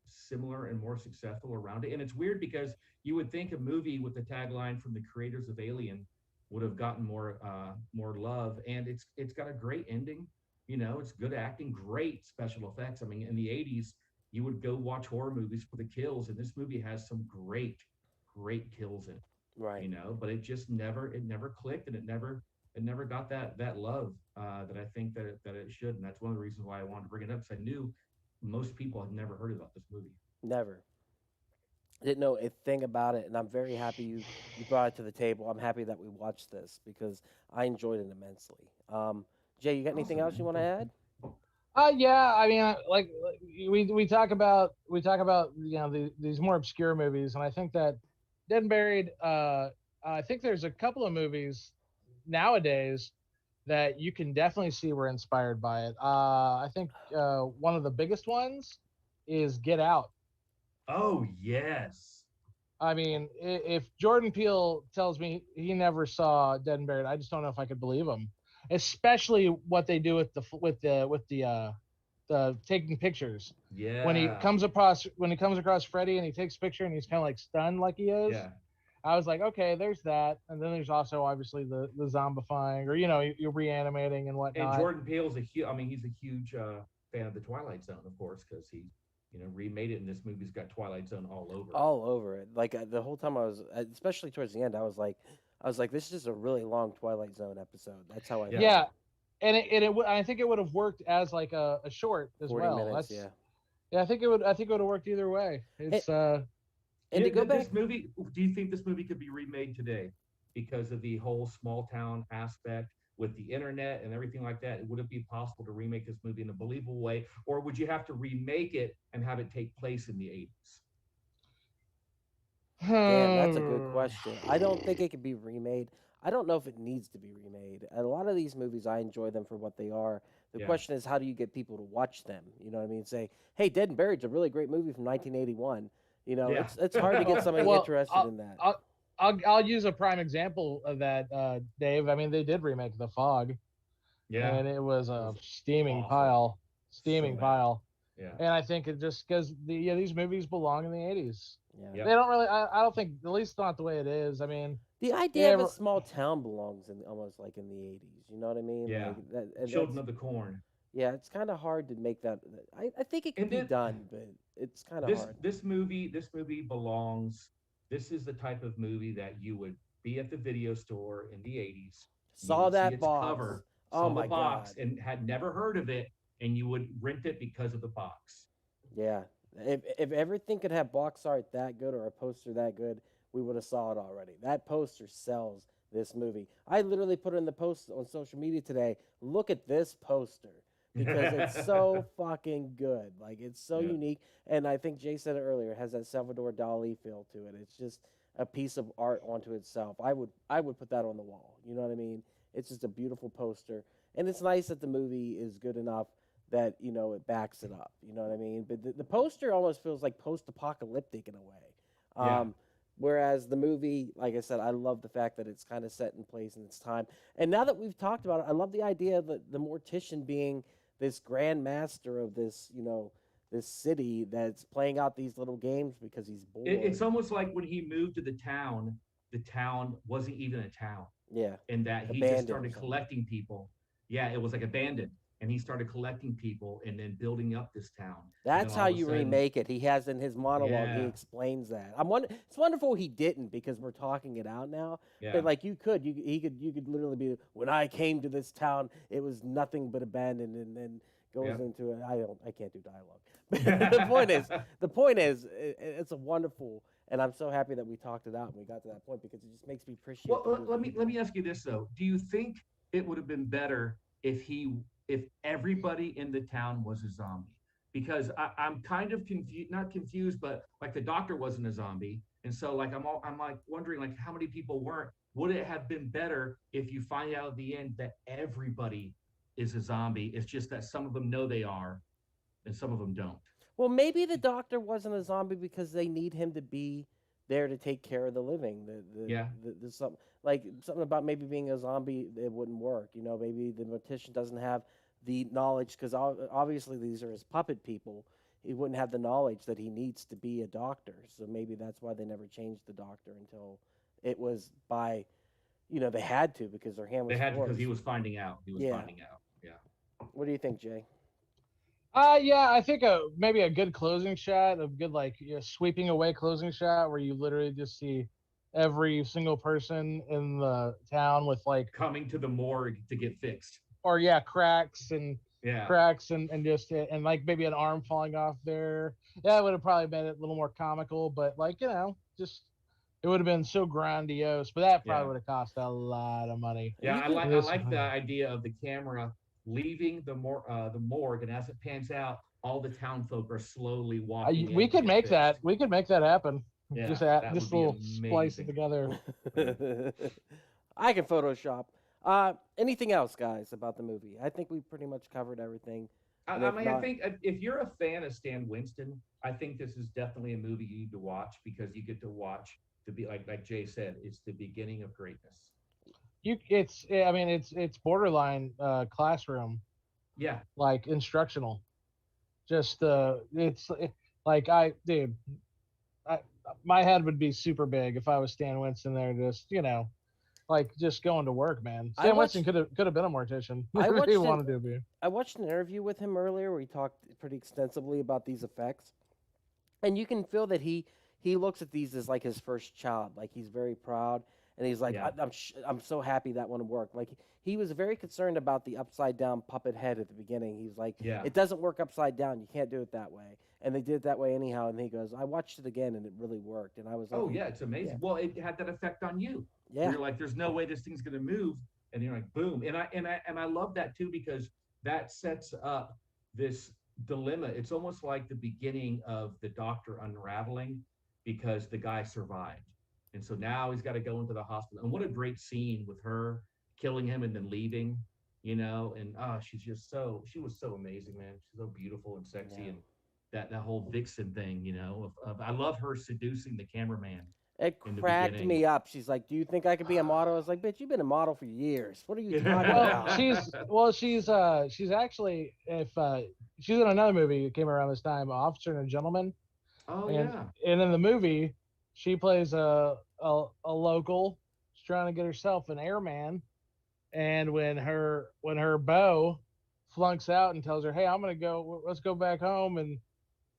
D: similar and more successful around it. And it's weird because you would think a movie with the tagline from the creators of Alien would have gotten more love, and it's got a great ending. You know, it's good acting, great special effects. I mean, in the 80s, you would go watch horror movies for the kills, and this movie has some great kills in it.
A: Right.
D: You know, but it never clicked, and it never got that love that I think that it should. And that's one of the reasons why I wanted to bring it up, because I knew most people had never heard about this movie.
A: Never. Didn't know a thing about it, and I'm very happy you brought it to the table. I'm happy that we watched this because I enjoyed it immensely. Jay, you got anything else you want to add?
C: Yeah. I mean, like we talk about these more obscure movies, and I think that Dead and Buried. I think there's a couple of movies nowadays that you can definitely see were inspired by it. I think one of the biggest ones is Get Out.
D: Oh yes.
C: I mean, if Jordan Peele tells me he never saw Dead and Buried, I just don't know if I could believe him. Especially what they do with the taking pictures.
D: Yeah.
C: When he comes across Freddy and he takes a picture and he's kind of like stunned like he is.
D: Yeah.
C: I was like, okay, there's that, and then there's also obviously the zombifying, or you're reanimating and whatnot.
D: And Jordan Peele's he's a huge fan of the Twilight Zone, of course, because he remade it, and this movie's got Twilight Zone all over.
A: All over it. Like the whole time I was, especially towards the end, I was like, this is just a really long Twilight Zone episode. That's how I felt.
C: Yeah, and I think it would have worked as like a short as
A: 40
C: well.
A: minutes,
C: yeah. I think it would have worked either way. It's
A: and to go back,
D: this movie, do you think this movie could be remade today because of the whole small town aspect with the internet and everything like that? Would it be possible to remake this movie in a believable way, or would you have to remake it and have it take place in the 80s?
A: Damn, that's a good question. I don't think it could be remade. I don't know if it needs to be remade. A lot of these movies, I enjoy them for what they are. The question is, how do you get people to watch them? You know what I mean? Say, hey, Dead and Buried's a really great movie from 1981. It's hard to get somebody interested in that.
C: I'll use a prime example of that, Dave. I mean, they did remake The Fog.
D: Yeah.
C: And it was a steaming
D: awful.
C: pile.
D: Yeah.
C: And I think it just because these movies belong in the 80s.
A: Yeah.
C: They don't really. I don't think, at least not the way it is. I mean,
A: the idea of a small town belongs in almost like in the 80s. You know what I mean?
D: Yeah.
A: Like
D: Children of the Corn.
A: Yeah, it's kind of hard to make that. I think it can be done, but it's kind of hard.
D: This movie belongs. This is the type of movie that you would be at the video store in the 80s.
A: Saw that
D: box.
A: Cover.
D: Oh my God. And had never heard of it, and you would rent it because of the box.
A: Yeah. If everything could have box art that good or a poster that good, we would have saw it already. That poster sells this movie. I literally put in the post on social media today, look at this poster, because it's so fucking good. Like, it's so unique. And I think Jay said it earlier, it has that Salvador Dali feel to it. It's just a piece of art onto itself. I would put that on the wall. You know what I mean? It's just a beautiful poster. And it's nice that the movie is good enough that, it backs it up. You know what I mean? But the poster almost feels like post-apocalyptic in a way. Whereas the movie, like I said, I love the fact that it's kind of set in place in its time. And now that we've talked about it, I love the idea of the mortician being this grand master of this, this city that's playing out these little games because he's bored.
D: It's almost like when he moved to the town wasn't even a town.
A: Yeah.
D: And that he just started collecting people. Yeah, it was like abandoned. And he started collecting people and then building up this town.
A: That's how you remake it. He has in his monologue, he explains that. It's wonderful he didn't because we're talking it out now.
D: Yeah.
A: But like you could literally be, when I came to this town, it was nothing but abandoned, and then goes into it. I can't do dialogue. But the point is, it's a wonderful, and I'm so happy that we talked it out and we got to that point because it just makes me appreciate.
D: Well, let me ask you this though: do you think it would have been better if everybody in the town was a zombie? Because I'm kind of confused, not confused, but like the doctor wasn't a zombie, and so like I'm like wondering like how many people weren't. Would it have been better if you find out at the end that everybody is a zombie? It's just that some of them know they are, and some of them don't.
A: Well, maybe the doctor wasn't a zombie because they need him to be there to take care of the living. There's something about maybe being a zombie, it wouldn't work. Maybe the mortician doesn't have the knowledge because obviously these are his puppet people. He wouldn't have the knowledge that he needs to be a doctor. So maybe that's why they never changed the doctor until it was by, they had to because their hand was.
D: They had to because he was finding out. Finding out. Yeah.
A: What do you think, Jay?
C: Yeah, I think maybe a good closing shot, a good sweeping away closing shot where you literally just see every single person in the town with
D: coming to the morgue to get fixed.
C: Or cracks and just and maybe an arm falling off there. Yeah, it would have probably been a little more comical, but just it would have been so grandiose. But that probably would have cost a lot of money.
D: Yeah, I like the idea of the camera leaving the morgue, and as it pans out, all the town folk are slowly walking.
C: We could make that. We could make that happen.
D: Yeah,
C: just a little splice it together.
A: I can Photoshop. Anything else, guys, about the movie? I think we pretty much covered everything.
D: I think if you're a fan of Stan Winston, I think this is definitely a movie you need to watch because you get to watch to be like Jay said, it's the beginning of greatness.
C: It's borderline classroom.
D: Yeah.
C: Like instructional. Just my head would be super big if I was Stan Winston there, just going to work, man. Stan Winston could have been a mortician. He wanted to be.
A: I watched an interview with him earlier where he talked pretty extensively about these effects, and you can feel that he looks at these as like his first child. Like he's very proud. And he's like, I'm so happy that one worked. Like he was very concerned about the upside down puppet head at the beginning. He was like, it doesn't work upside down. You can't do it that way. And they did it that way anyhow. And he goes, I watched it again and it really worked. And I was like,
D: oh yeah, it's amazing. Yeah. Well, it had that effect on you. Yeah. You're like, there's no way this thing's gonna move. And you're like, boom. And I love that too because that sets up this dilemma. It's almost like the beginning of the doctor unraveling because the guy survived. And so now he's got to go into the hospital. And what a great scene with her killing him and then leaving, and she was so amazing, man. She's so beautiful and sexy. And that whole vixen thing, I love her seducing the cameraman.
A: It cracked me up. She's like, do you think I could be a model? I was like, bitch, you've been a model for years. What are you talking about?
C: She's actually, she's in another movie that came around this time, Officer and a Gentleman.
D: Oh,
C: and in the movie, she plays a local. She's trying to get herself an airman, and when her beau flunks out and tells her, "Hey, let's go back home, and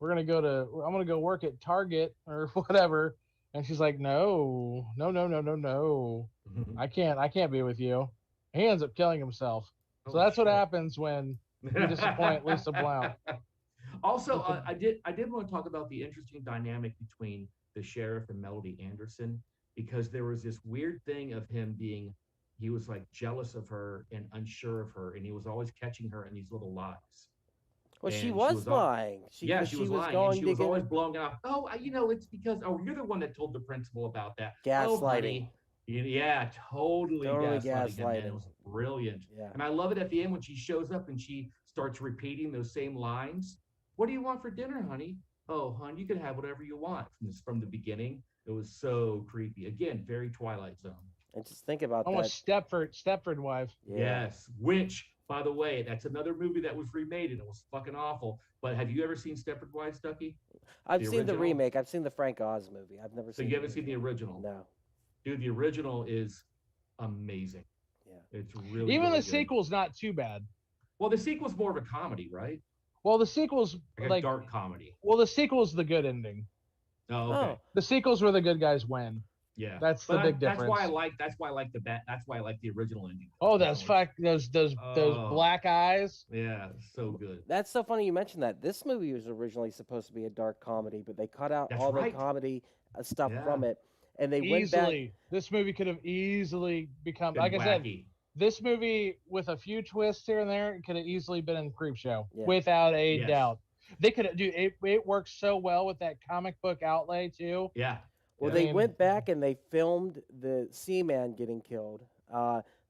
C: I'm gonna go work at Target or whatever," and she's like, "No, I can't be with you." He ends up killing himself. So that's what happens when you disappoint Lisa Blount.
D: Also, I did want to talk about the interesting dynamic between the sheriff and Melody Anderson, because there was this weird thing of him he was like jealous of her and unsure of her, and he was always catching her in these little lies.
A: Well, she was lying.
D: She was lying. And she was always blowing off. Oh, it's because you're the one that told the principal about that.
A: Gaslighting.
D: Yeah, totally gaslighting. It was brilliant.
A: Yeah.
D: And I love it at the end when she shows up and she starts repeating those same lines. What do you want for dinner, honey? oh, hon, you can have whatever you want from the beginning. It was so creepy. Again, very Twilight Zone.
A: And just think about
C: Almost Stepford wife.
A: that.
D: Yes, which, by the way, that's another movie that was remade and it was fucking awful. But have you ever seen Stepford Wives, Ducky?
A: I've seen the
D: original?
A: remake. I've seen the Frank Oz movie. I've never
D: So
A: seen.
D: you haven't seen the original?
A: No.
D: Dude, the original is amazing.
A: Yeah.
D: It's really
C: Even
D: really
C: the
D: good.
C: sequel's not too bad.
D: Well, the sequel's more of a comedy, right?
C: Well, the sequel's
D: Like a dark comedy.
C: well, the sequel's the good ending.
D: Oh, okay.
A: Oh.
C: The sequel's where the good guys win.
D: Yeah.
C: That's the
D: But
C: big
D: that's
C: difference.
D: why I like the original ending.
C: Oh, those
D: Oh.
C: black eyes.
D: Yeah, so good.
A: That's so funny you mentioned that. This movie was originally supposed to be a dark comedy, but they cut out
D: That's
A: all
D: right.
A: the comedy stuff
D: Yeah.
A: from it, and they went back.
C: Easily, this movie could have easily become,
D: Been
C: like I said,
D: wacky.
C: this movie with a few twists here and there could have easily been in Creepshow,
A: Yeah.
C: without a
D: Yes.
C: doubt. They could have, dude. It works so well with that comic book outlay too.
D: Yeah.
A: Well,
C: I
A: they
C: mean-
A: went back and they filmed the Seaman getting killed.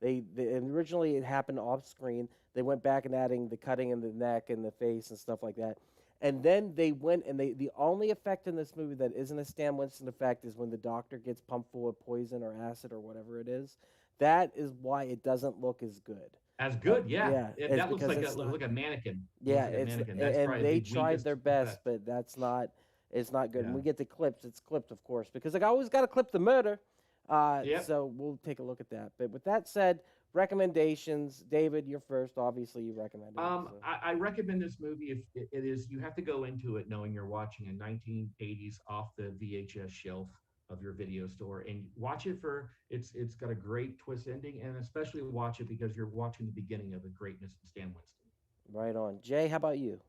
A: And originally it happened off screen. They went back and adding the cutting in the neck and the face and stuff like that. And then they went and the only effect in this movie that isn't a Stan Winston effect is when the doctor gets pumped full of poison or acid or whatever it is. That is why it doesn't look as good.
D: As good, yeah.
A: Yeah, it's
D: That looks
A: because
D: like
A: it's
D: a,
A: not-
D: like a mannequin.
A: Yeah,
D: Looks like a
A: it's
D: mannequin. That's
A: and
D: probably
A: they
D: the
A: tried
D: weakest
A: their best,
D: effect.
A: but that's not. It's not good.
D: Yeah.
A: When we get the clips, it's clipped, of course, because like I always got to clip the murder.
D: Yep.
A: So we'll take a look at that. But with that said, recommendations. David, you're first. Obviously, you recommended. it, so.
D: I recommend this movie if it is. You have to go into it knowing you're watching a 1980s off the VHS shelf of your video store, and watch it for it's got a great twist ending, and especially watch it because you're watching the beginning of the greatness of Stan Winston.
A: Right on. Jay, how about you?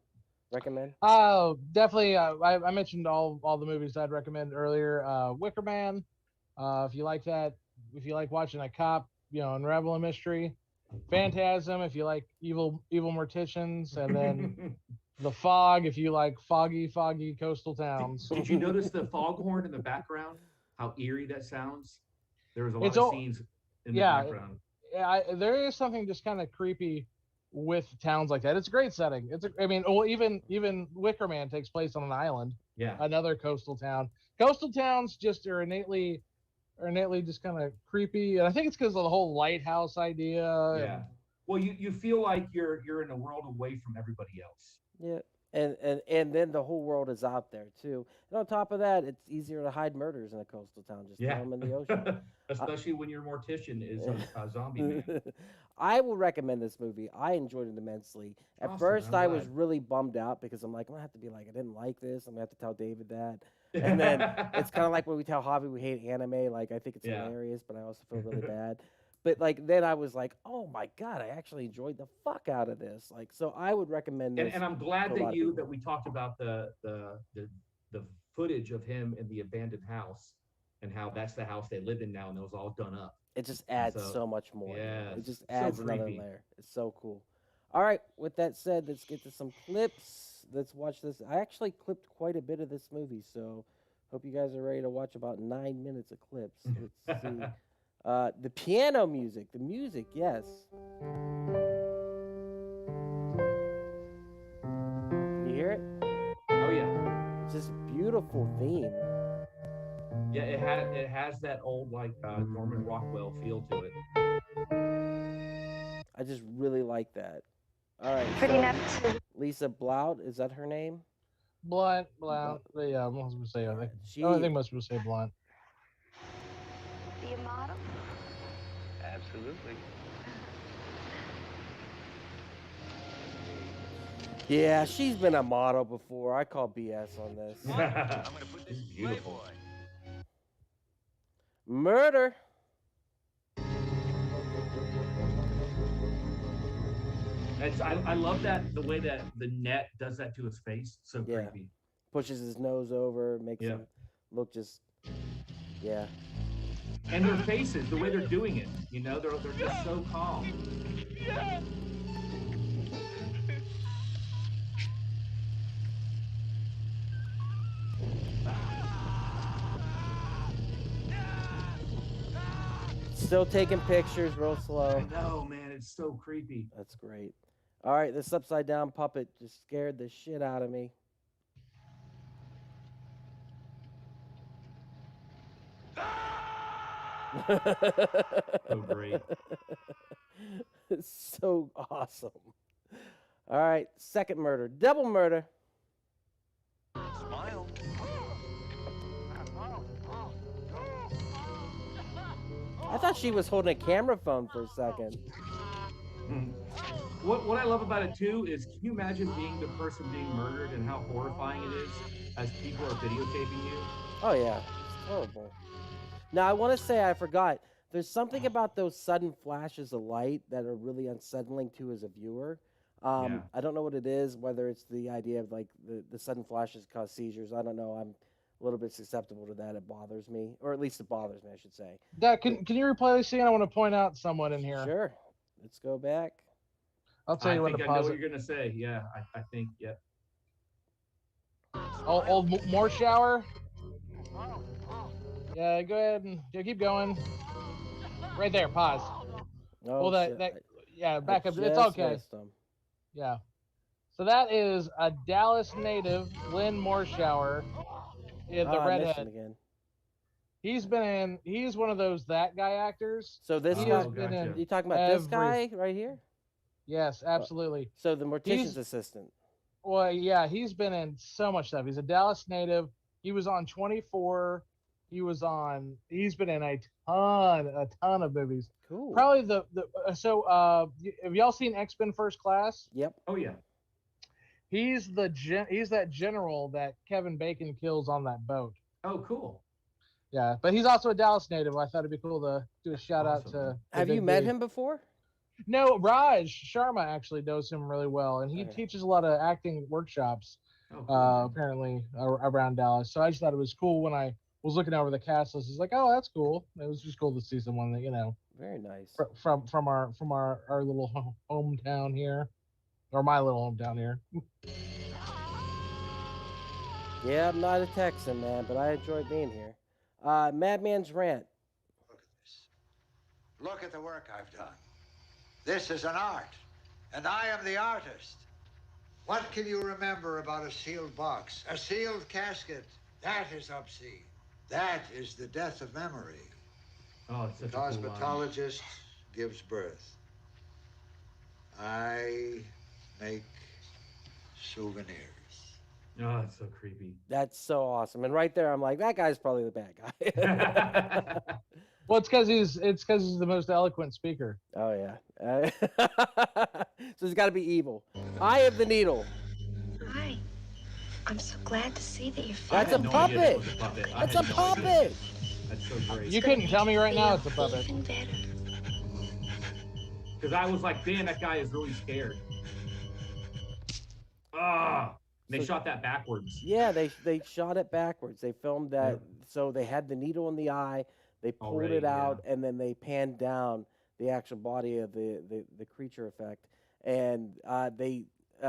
A: Recommend?
C: Oh, definitely. I mentioned all the movies I'd recommend earlier. Wicker Man. If you like that, if you like watching a cop, unravel a mystery. Phantasm. If you like evil morticians, and then The Fog. If you like foggy coastal towns.
D: Did you notice the foghorn in the background? How eerie that sounds. There was a lot
C: It's
D: of
C: all-
D: scenes in the
C: yeah,
D: background.
C: Yeah, there is something just kind of creepy with towns like that. It's a great setting. Even Wicker Man takes place on an island,
D: Yeah.
C: another coastal town. Coastal towns just are innately just kind of creepy, and I think it's because of the whole lighthouse idea.
D: Yeah. Well, you feel like you're in a world away from everybody else.
A: Yeah. And then the whole world is out there too. And on top of that, it's easier to hide murders in a coastal town. Just throw them in the ocean.
D: Especially when your mortician is a zombie man.
A: I will recommend this movie. I enjoyed it immensely. At
D: Awesome,
A: first,
D: I'm
A: I was
D: glad.
A: really bummed out because I'm like, I'm gonna have to be like, I didn't like this. I'm gonna have to tell David that. And then it's kind of like when we tell Javi we hate anime. Like I think it's
D: Yeah.
A: hilarious, but I also feel really bad. But like then I was like, oh my god, I actually enjoyed the fuck out of this. Like so, I would recommend this.
D: And I'm glad
A: for a lot of people.
D: that we talked about the footage of him in the abandoned house and how that's the house they live in now and it was all done up.
A: It just adds
D: So,
A: so much more.
D: yeah,
A: It just
D: so
A: adds another
D: creepy.
A: layer. It's so cool. All right, with that said, let's get to some clips. Let's watch this. I actually clipped quite a bit of this movie, so hope you guys are ready to watch about 9 minutes of clips. Let's see. The piano music. The music, yes. Can you hear it?
D: Oh yeah.
A: It's just beautiful theme.
D: Yeah, it has that old like Norman Rockwell feel to it.
A: I just really like that. All right.
H: Pretty
A: so
H: nuts.
A: Lisa Blout, is that her name?
C: Blunt. Yeah, most people say. I think.
A: She,
C: I think most people say blunt.
H: Be a model?
E: Absolutely.
A: yeah, she's been a model before. I call BS on this.
E: I'm gonna put this
D: It's beautiful.
E: Playboy.
A: Murder.
D: I love that the way that the net does that to his face. So
A: Yeah.
D: creepy.
A: Pushes his nose over, makes
D: Yeah.
A: him look just, yeah.
D: And their faces, the way they're doing it, they're just so calm.
A: Still taking pictures real slow.
D: I know, man, it's so creepy.
A: That's great. All right, this upside down puppet just scared the shit out of me.
D: So great.
A: It's so awesome. All right, second murder, double murder.
I: Smile.
A: I thought she was holding a camera phone for a second.
D: What I love about it too is, can you imagine being the person being murdered and how horrifying it is as people are videotaping you?
A: Oh yeah, it's horrible. Now I want to say I forgot. There's something about those sudden flashes of light that are really unsettling to as a viewer.
D: Yeah.
A: I don't know what it is, whether it's the idea of like the sudden flashes cause seizures. I don't know. I'm a little bit susceptible to that. It bothers me, or at least it bothers me, I should say.
C: Dad, can you replay this scene? I want to point out someone in here.
A: Sure. Let's go back.
C: I'll tell you when to
D: I know
C: pause
D: what
C: it.
D: you're gonna say. Yeah, I think. Yep.
C: Old more shower. Yeah, go ahead and keep going. Right there, pause.
A: Oh,
C: Well,
A: shit.
C: yeah, back
A: I
C: up. It's
A: just
C: okay.
A: missed him.
C: Yeah. So that is a Dallas native, Lynn Morshower, the
A: I missed him
C: redhead.
A: again.
C: He's one of those that guy actors.
A: So this
C: He
A: guy,
C: has been in
A: you talking about this guy right here?
C: Yes, absolutely.
A: So the mortician's assistant.
C: Well, yeah, he's been in so much stuff. He's a Dallas native. He was on 24. He's been in a ton of movies.
A: Cool.
C: Probably have y'all seen X-Men First Class?
A: Yep.
D: Oh yeah.
C: He's that general that Kevin Bacon kills on that boat.
D: Oh, cool.
C: Yeah, but he's also a Dallas native. I thought it'd be cool to do a shout out to.
A: Have you met him before?
C: No, Raj Sharma actually knows him really well, and he teaches a lot of acting workshops.
D: Oh, cool.
C: Apparently around Dallas. So I just thought it was cool when I was looking over the cast list. It's like, oh, that's cool. It was just cool to see someone that
A: Very nice.
C: from our little hometown here, or my little hometown here.
A: Yeah, I'm not a Texan, man, but I enjoy being here. Madman's Rant.
J: Look at this. Look at the work I've done. This is an art, and I am the artist. What can you remember about a sealed box, a sealed casket? That is obscene. That is the death of memory.
D: Oh, it's such a cool line.
J: Cosmetologist gives birth. I make souvenirs.
D: Oh, it's so creepy.
A: That's so awesome. And right there, I'm like, that guy's probably the bad guy.
C: Well, it's because he's the most eloquent speaker.
A: Oh yeah. So he's got to be evil. Eye of the Needle.
H: Hi. I'm so glad to see that you're
A: That's a
H: feeling
A: puppet.
H: better.
A: That's a puppet.
D: That's so great.
C: You couldn't tell me right now it's a puppet.
H: Even better.
D: Because I was like, damn, that guy is really scared. Ah. They shot that backwards.
A: Yeah, they shot it backwards. They filmed that, so they had the needle in the eye. They pulled
D: Already,
A: it out, and then they panned down the actual body of the creature effect. And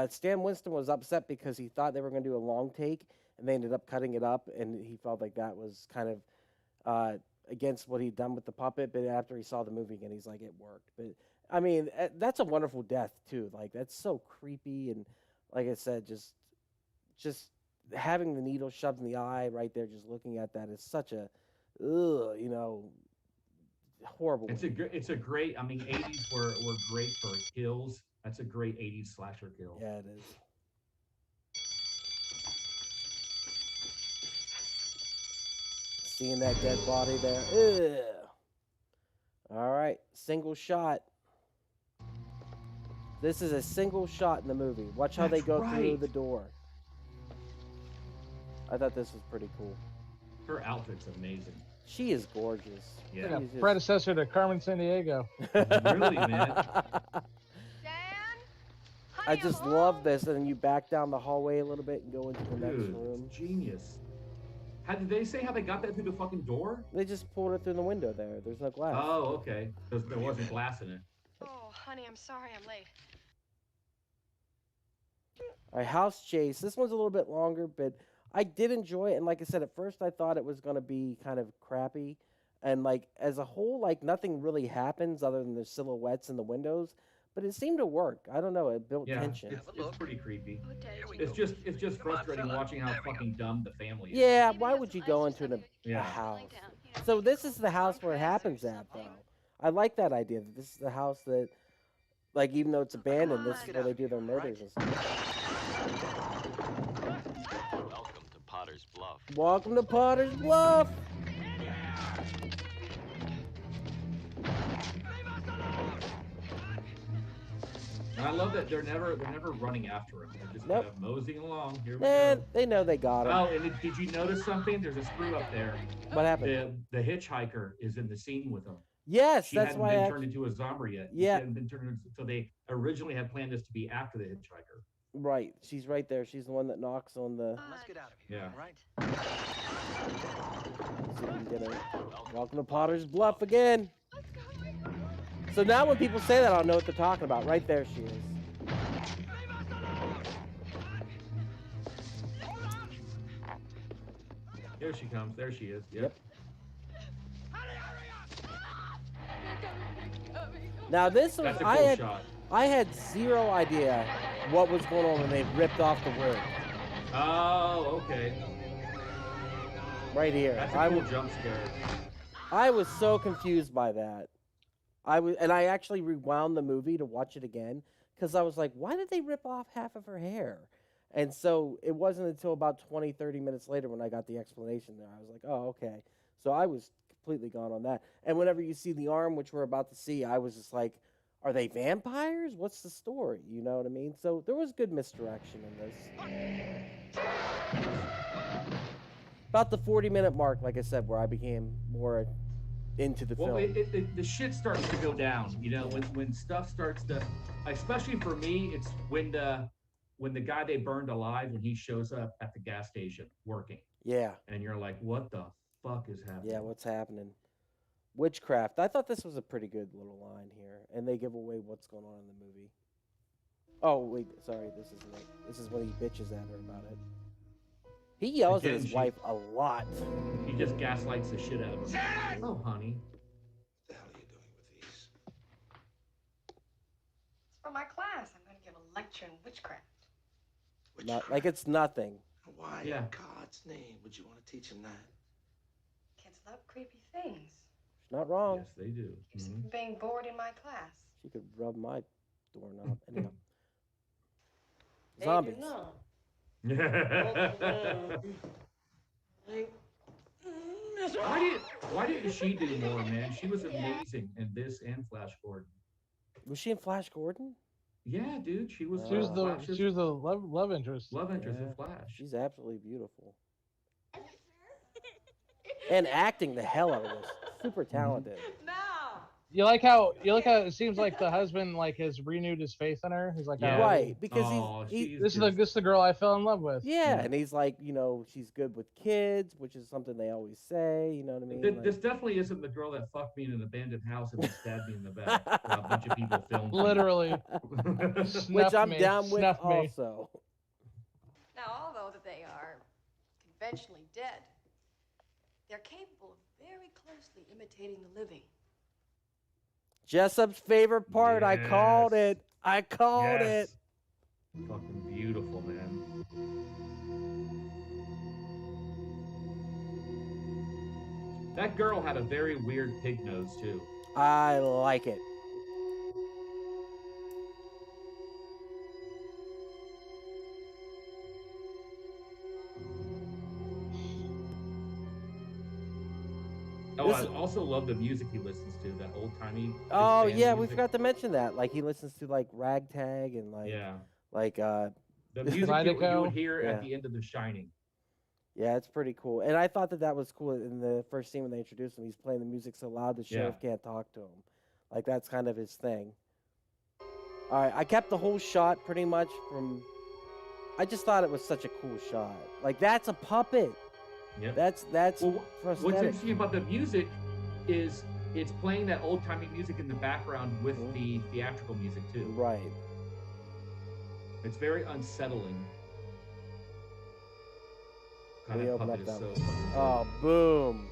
A: Stan Winston was upset because he thought they were going to do a long take, and they ended up cutting it up, and he felt like that was kind of against what he'd done with the puppet. But after he saw the movie again, he's like, it worked. But I mean, that's a wonderful death too. Like, that's so creepy, and like I said, just having the needle shoved in the eye right there, just looking at that is such a, horrible.
D: It's a great. I mean, 80s were great for kills. That's a great 80s slasher kill.
A: Yeah, it is. Seeing that dead body there. Ugh. All right, single shot. This is a single shot in the movie. Watch how they go through the door. I thought this was pretty cool.
D: Her outfit's amazing.
A: She is gorgeous.
D: Yeah.
A: She's just-
C: Predecessor to Carmen Sandiego.
D: Really, man.
A: I just love this, and then you back down the hallway a little bit and go into the next
D: Dude,
A: room.
D: it's genius. Did they say how they got that through the fucking door?
A: They just pulled it through the window there. There's no glass.
D: Oh, okay. There wasn't glass in it.
K: Oh, honey, I'm sorry I'm late.
A: All right, house chase. This one's a little bit longer, but I did enjoy it. And like I said, at first I thought it was going to be kind of crappy. And like as a whole, like nothing really happens other than the silhouettes in the windows. but it seemed to work. I don't know. It built
D: Yeah,
A: tension.
D: it's pretty creepy.
K: Oh, Dad,
D: It's just frustrating watching how fucking dumb the family is.
A: Yeah, why would you go into a
D: Yeah.
A: house? So this is the house where it happens at, though. I like that idea that this is the house that, like, even though it's abandoned, this is where they do their murders and stuff.
G: Welcome to Potter's Bluff.
A: Welcome to Potter's Bluff.
D: And I love that they're never running after him. They're just
A: Nope.
D: kind of moseying along. Here we
A: And
D: go.
A: they know they got him.
D: Oh, and did you notice something? There's a screw up there.
A: What happened?
D: The hitchhiker is in the scene with them.
A: Yes,
D: She
A: that's
D: hadn't
A: why.
D: been turned into a zombie yet. She
A: Yeah.
D: hadn't been turned into, so they originally had planned this to be after the hitchhiker.
A: Right, she's right there. She's the one that knocks on the.
I: Let's get out of here.
D: Yeah.
I: All right.
A: See if we can get her. Welcome to Potter's Bluff again. So now when people say that, I'll know what they're talking about. Right there, she is.
D: Here she comes. There she is.
A: Yep. Now this was
D: That's a cool shot.
A: I had zero idea what was going on when they ripped off the wood.
D: Oh, okay.
A: Right here.
D: That's a cool jump scare.
A: I was so confused by that. I actually rewound the movie to watch it again because I was like, why did they rip off half of her hair? And so it wasn't until about 20, 30 minutes later when I got the explanation there. I was like, oh, okay. So I was completely gone on that. And whenever you see the arm, which we're about to see, I was just like, are they vampires? What's the story? You know what I mean? So there was good misdirection in this. About the 40-minute mark, like I said, where I became more into the
D: Well,
A: film.
D: the shit starts to go down. You know, when stuff starts to, especially for me, it's when the guy they burned alive, when he shows up at the gas station working.
A: Yeah.
D: And you're like, what the fuck is happening?
A: Yeah, what's happening? Witchcraft. I thought this was a pretty good little line here, and they give away what's going on in the movie. Oh wait, sorry, this isn't it. This is when he bitches at her about it. He yells at his wife a lot.
D: He just gaslights the shit out of her. Oh, honey.
F: What the hell are you doing with these?
K: It's for my class. I'm going to give a lecture in witchcraft.
A: Not, like it's nothing.
F: Why
D: Yeah.
F: in God's name would you want to teach him that?
K: Kids love creepy things.
A: She's not wrong.
D: Yes, they do.
K: Keeps them from being bored in my class.
A: She could rub my doorknob. Anyhow. Zombies.
D: Why didn't she do more, man? She was amazing in this and Flash Gordon.
A: Was she in Flash Gordon?
D: Yeah, dude, she was.
C: She was
D: Flash's
C: the love interest.
D: love interest
A: Yeah.
D: in Flash.
A: She's absolutely beautiful. And acting the hell out of this. Super talented.
C: You like how it seems like the husband like has renewed his faith in her. He's like,
D: Yeah.
C: "Oh,
A: Right, because
D: Oh,
A: he's
C: this is the girl I fell in love with.
A: yeah, and he's like, you know, she's good with kids, which is something they always say, you know what I mean? Like-
D: This definitely isn't the girl that fucked me in an abandoned house and then stabbed me in the back. While a bunch of people filmed. me.
C: Literally.
A: which
C: Snuffed
A: I'm
C: me,
A: down with
C: snuffed me.
A: also.
K: Now, although that they are conventionally dead, they're capable of very closely imitating the living.
A: Jessup's favorite part, I called
D: Yes.
A: it. I called it.
D: Yes. Fucking beautiful, man. That girl had a very weird pig nose too.
A: I like it.
D: Oh,
A: This
D: I
A: is-
D: also love the music he listens to. That old timey.
A: Oh yeah, we forgot to mention that. Like he listens to like ragtag and like
D: Yeah,
A: like
D: the music you
C: Zydeco?
D: would hear
A: Yeah.
D: at the end of The Shining.
A: yeah, it's pretty cool. And I thought that was cool in the first scene when they introduced him. He's playing the music so loud the sheriff can't talk to him. Like that's kind of his thing. All right, I kept the whole shot pretty much from. I just thought it was such a cool shot. Like that's a puppet.
D: Yep.
A: That's
D: Well, what's
A: prosthetic.
D: interesting about the music is it's playing that old timey music in the background with the theatrical music too.
A: Right.
D: It's very unsettling. God,
A: We
D: that
A: open
D: puppet
A: up
D: is
A: that
D: so
A: one.
D: fucking
A: Oh, boom.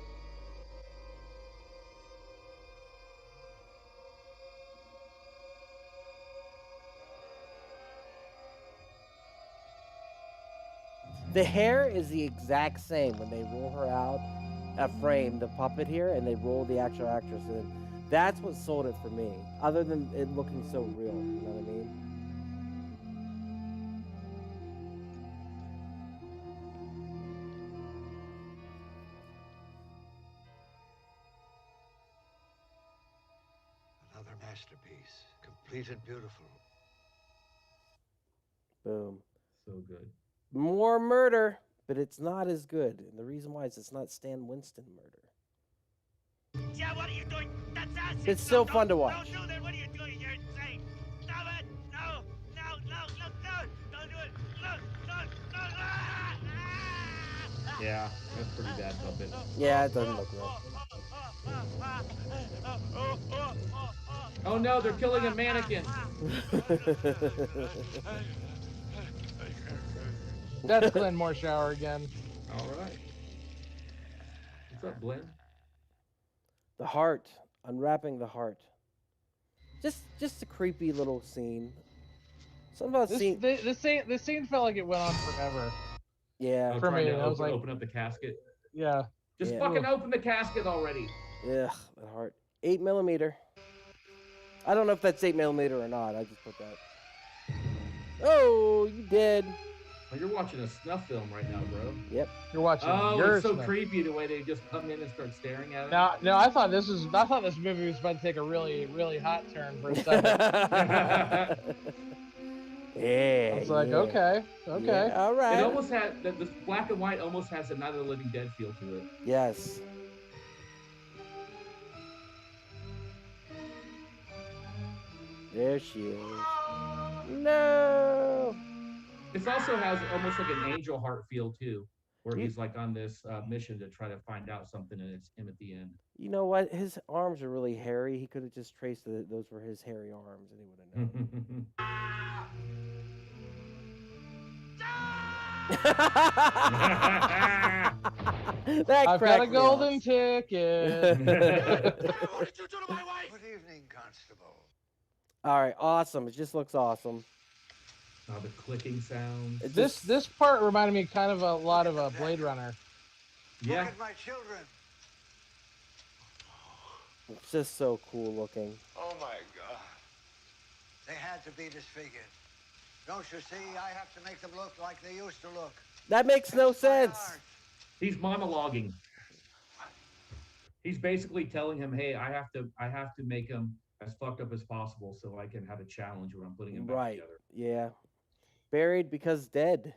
A: The hair is the exact same when they roll her out a frame, the puppet here, and they roll the actual actress in. That's what sold it for me, other than it looking so real. You know what I mean?
J: Another masterpiece, complete and beautiful.
A: Boom.
D: So good.
A: More murder, but it's not as good. And the reason why is it's not Stan Winston murder.
I: Yeah, what are you doing? That's us.
A: It's still fun to watch.
I: Don't do that. What are you doing? You're insane. Stop it. No. No. Don't do it. No. Ah!
D: Yeah, that's pretty bad puppet.
A: Yeah, it doesn't look real.
D: Oh no, they're killing a mannequin.
C: That's Glenn Morshower again.
D: All right. What's up, Glenn?
A: The heart, unwrapping the heart. Just a creepy little scene. Something about scene.
C: The scene felt like it went on forever.
A: Yeah.
C: For me, I was
D: open,
C: like,
D: open up the casket.
C: Yeah.
D: Just
A: Yeah.
D: fucking open the casket already.
A: Ugh, that heart. 8mm. I don't know if that's 8mm or not. I just put that. Oh, you did.
D: Oh, you're watching a snuff film right now, bro.
A: Yep.
C: You're watching.
D: Oh,
C: your
D: it's so
C: stuff.
D: creepy the way they just come in and start staring at it.
C: No, I thought this movie was about to take a really, really hot turn for a second.
A: Yeah.
C: I was like,
A: yeah.
C: okay.
A: Yeah, all right.
D: It almost had the black and white almost has a Night of the Living Dead feel to it.
A: Yes. There she is. No.
D: This also has almost like an Angel Heart feel too, where he's like on this mission to try to find out something, and it's him at the end.
A: You know what? His arms are really hairy. He could have just traced those were his hairy arms, and he would have known. That
C: I've got a
A: cracked me
C: golden
A: up.
C: ticket.
J: What did you do to my wife? Good evening, Constable.
A: All right, awesome. It just looks awesome.
D: The clicking sounds.
C: This part reminded me kind of a lot of a Blade Runner.
D: Yeah.
J: Look at my children.
A: It's just so cool looking.
J: Oh my God. They had to be disfigured. Don't you see? I have to make them look like they used to look.
A: That makes no sense.
D: He's monologuing. He's basically telling him, "Hey, I have to make him as fucked up as possible so I can have a challenge where I'm putting him back
A: Right.
D: together."
A: Yeah. Buried because dead.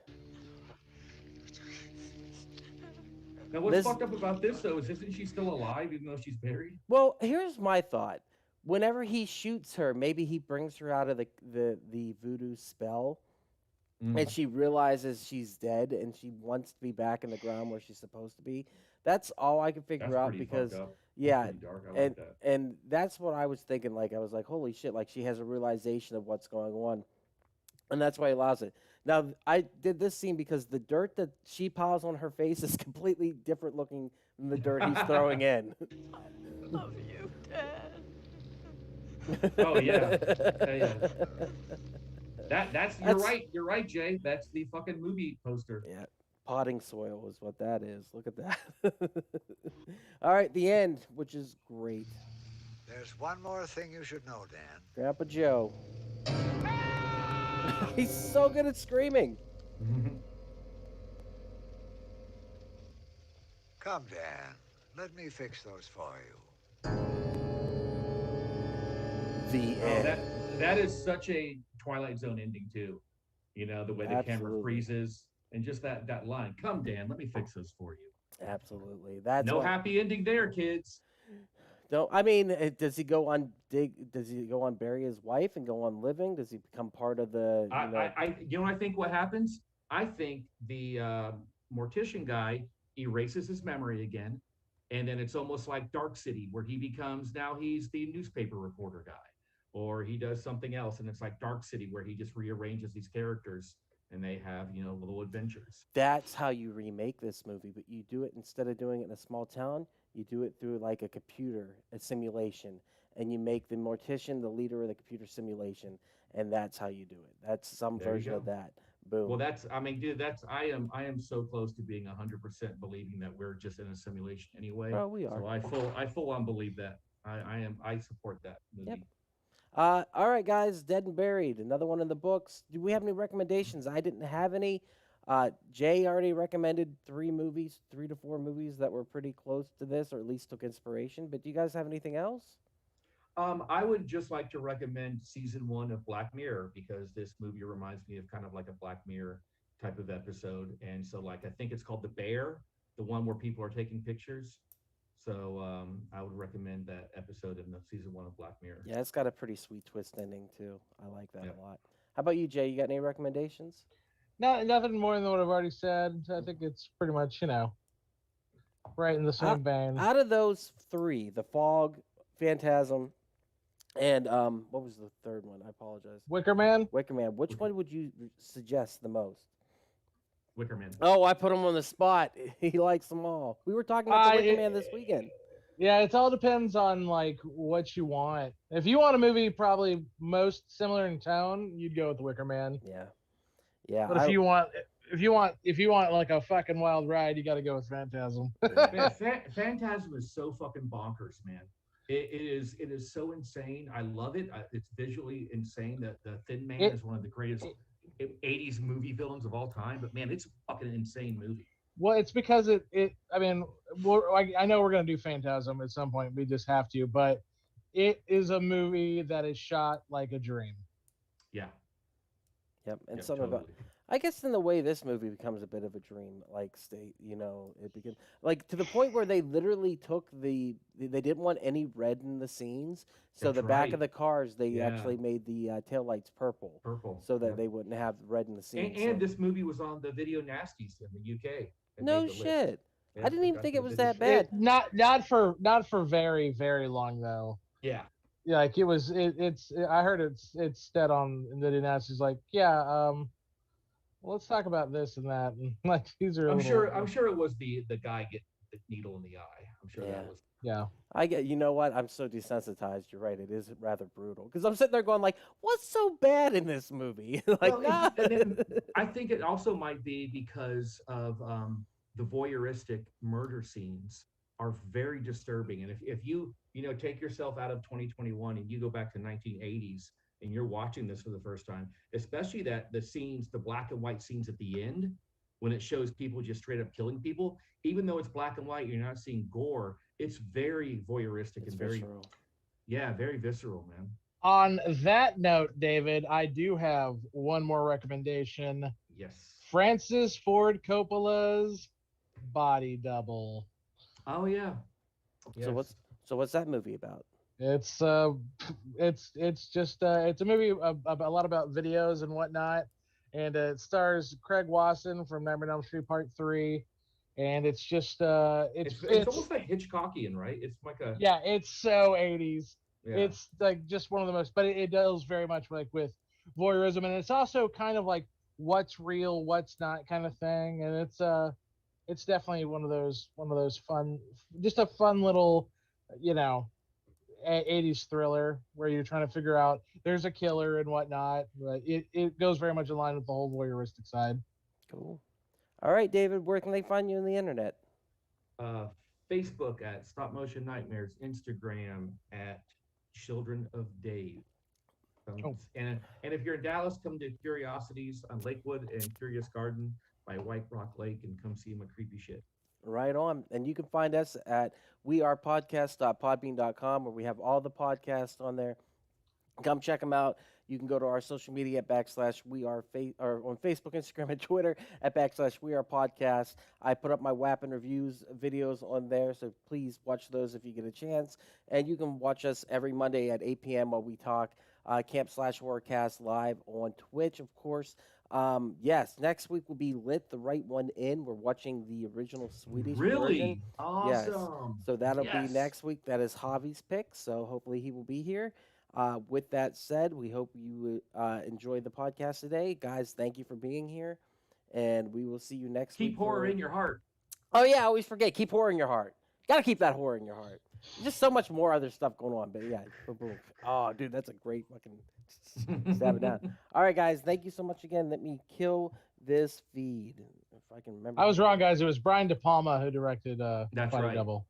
D: Now, what's fucked up about this though is isn't she still alive even though she's buried?
A: Well, here's my thought. Whenever he shoots her, maybe he brings her out of the voodoo spell, and she realizes she's dead, and she wants to be back in the ground where she's supposed to be. That's all I can figure
D: That's
A: out
D: pretty
A: because,
D: fucked up.
A: yeah,
D: That's pretty dark. I
A: and
D: like that.
A: and that's what I was thinking. Like I was like, holy shit! Like she has a realization of what's going on, and that's why he allows it. Now I did this scene because the dirt that she piles on her face is completely different looking than the dirt he's throwing in.
K: I love you, Dad.
D: Oh yeah. That's you're right, Jay. That's the fucking movie poster.
A: Yeah, potting soil is what that is. Look at that. All right, the end, which is great.
J: There's one more thing you should know, Dan.
A: Grandpa Joe. He's so good at screaming.
J: Come, Dan. Let me fix those for you.
A: The
D: Oh,
A: end.
D: that is such a Twilight Zone ending too. You know, the way the camera
A: Absolutely.
D: freezes and just that line. Come, Dan, let me fix this for you.
A: Absolutely. That's
D: No
A: what-
D: happy ending there, kids.
A: No, I mean, does he go on Does he go on bury his wife and go on living? Does he become part of the?
D: You know what I think what happens? I think the mortician guy erases his memory again, and then it's almost like Dark City, where he's the newspaper reporter guy, or he does something else, and it's like Dark City, where he just rearranges these characters and they have little adventures.
A: That's how you remake this movie, but you do it instead of doing it in a small town. You do it through like a computer, a simulation, and you make the mortician the leader of the computer simulation, and that's how you do it. That's some
D: There you
A: version of
D: go.
A: that. Boom.
D: Well, dude, I am so close to being 100% believing that we're just in a simulation anyway.
A: Well, we are.
D: So I full on believe that. I support that movie.
A: Yep. All right, guys. Dead and Buried, another one in the books. Do we have any recommendations? I didn't have any. Jay already recommended 3 to 4 movies that were pretty close to this, or at least took inspiration. But do you guys have anything else?
D: I would just like to recommend season 1 of Black Mirror because this movie reminds me of kind of like a Black Mirror type of episode. And so, like, I think it's called The Bear, the one where people are taking pictures. So I would recommend that episode in the season 1 of Black Mirror.
A: Yeah, it's got a pretty sweet twist ending too. I like that a lot. How about you, Jay? You got any recommendations?
C: No, nothing more than what I've already said. I think it's pretty much, right in the same vein.
A: Out of those 3, The Fog, Phantasm, and what was the third one? I apologize.
C: Wicker Man.
A: Wicker Man. Which one would you suggest the most?
D: Wicker Man.
A: Oh, I put him on the spot. He likes them all. We were talking about the Wicker Man this weekend.
C: Yeah, it all depends on like what you want. If you want a movie probably most similar in tone, you'd go with the Wicker Man.
A: Yeah.
C: But if you want like a fucking wild ride, you got to go with Phantasm.
D: Man, Phantasm is so fucking bonkers, man. It is so insane. I love it. It's visually insane. The Thin Man is one of the greatest 80s movie villains of all time. But man, it's a fucking insane movie.
C: Well, it's because I mean, I know we're gonna do Phantasm at some point. We just have to, but it is a movie that is shot like a dream.
D: Yeah.
A: Yep. And something about, I guess, in the way this movie becomes a bit of a dream-like state, it begins like to the point where they literally took they didn't want any red in the scenes, so
D: That's
A: the back
D: right.
A: of the cars they actually made the taillights purple, so that they wouldn't have red in the scenes.
D: And this movie was on the Video Nasties in the UK.
A: No shit.
D: Yeah,
A: I didn't even think it was that bad.
C: Not for very, very long though.
D: Yeah.
C: Yeah, like it's I heard it's dead on the Dynasties like, well, let's talk about this and that, and like these are.
D: I'm sure it was the guy getting the needle in the eye. I'm sure that was.
C: Yeah.
A: I get. You know what? I'm so desensitized. You're right. It is rather brutal because I'm sitting there going like, "What's so bad in this movie?" Like,
D: well, and then I think it also might be because of the voyeuristic murder scenes are very disturbing. And if you take yourself out of 2021 and you go back to 1980s and you're watching this for the first time, especially that the black and white scenes at the end, when it shows people just straight up killing people, even though it's black and white, you're not seeing gore. It's very voyeuristic and very
A: visceral.
D: Yeah, very visceral, man.
C: On that note, David, I do have one more recommendation.
D: Yes.
C: Francis Ford Coppola's Body Double.
D: Oh yeah.
A: So what's that movie about?
C: It's just it's a movie a lot about videos and whatnot, and it stars Craig Wasson from Nightmare on Elm Street Part 3, and it's just
D: it's almost like Hitchcockian, right? It's like a
C: it's so 80s.
D: Yeah.
C: It's like just one of the most, but it deals very much like with voyeurism, and it's also kind of like what's real, what's not kind of thing, and it's definitely one of those fun, just a fun little, 80s thriller where you're trying to figure out there's a killer and whatnot, but it goes very much in line with the whole voyeuristic side.
A: Cool. All right, David, where can they find you on the internet?
D: Facebook at Stop Motion Nightmares, Instagram at Children of Dave. And if you're in Dallas, come to Curiosities on Lakewood and Curious Garden by White Rock Lake and come see my creepy shit.
A: Right on. And you can find us at wearepodcast.podbean.com where we have all the podcasts on there. Come check them out. You can go to our social media at or on Facebook, Instagram, and Twitter at /wearepodcast. I put up my WAP and reviews videos on there, so please watch those if you get a chance. And you can watch us every Monday at 8 p.m. while we talk Camp Slash Horrorcast live on Twitch, of course. Yes, next week will be Lit the Right One In. We're watching the original Swedish version.
D: Awesome.
A: Yes. So that'll be next week. That is Javi's pick, so hopefully he will be here. With that said, we hope you enjoyed the podcast today. Guys, thank you for being here, and we will see you next week.
D: Keep horror in your heart.
A: Oh, yeah, I always forget. Keep horror in your heart. Got to keep that horror in your heart. Just so much more other stuff going on, but yeah. Boom. Oh, dude, that's a great fucking Stab it down. All right, guys. Thank you so much again. Let me kill this feed if I can remember.
C: I was wrong, guys. It was Brian De Palma who directed
D: That's
C: Body
D: right.
C: Double.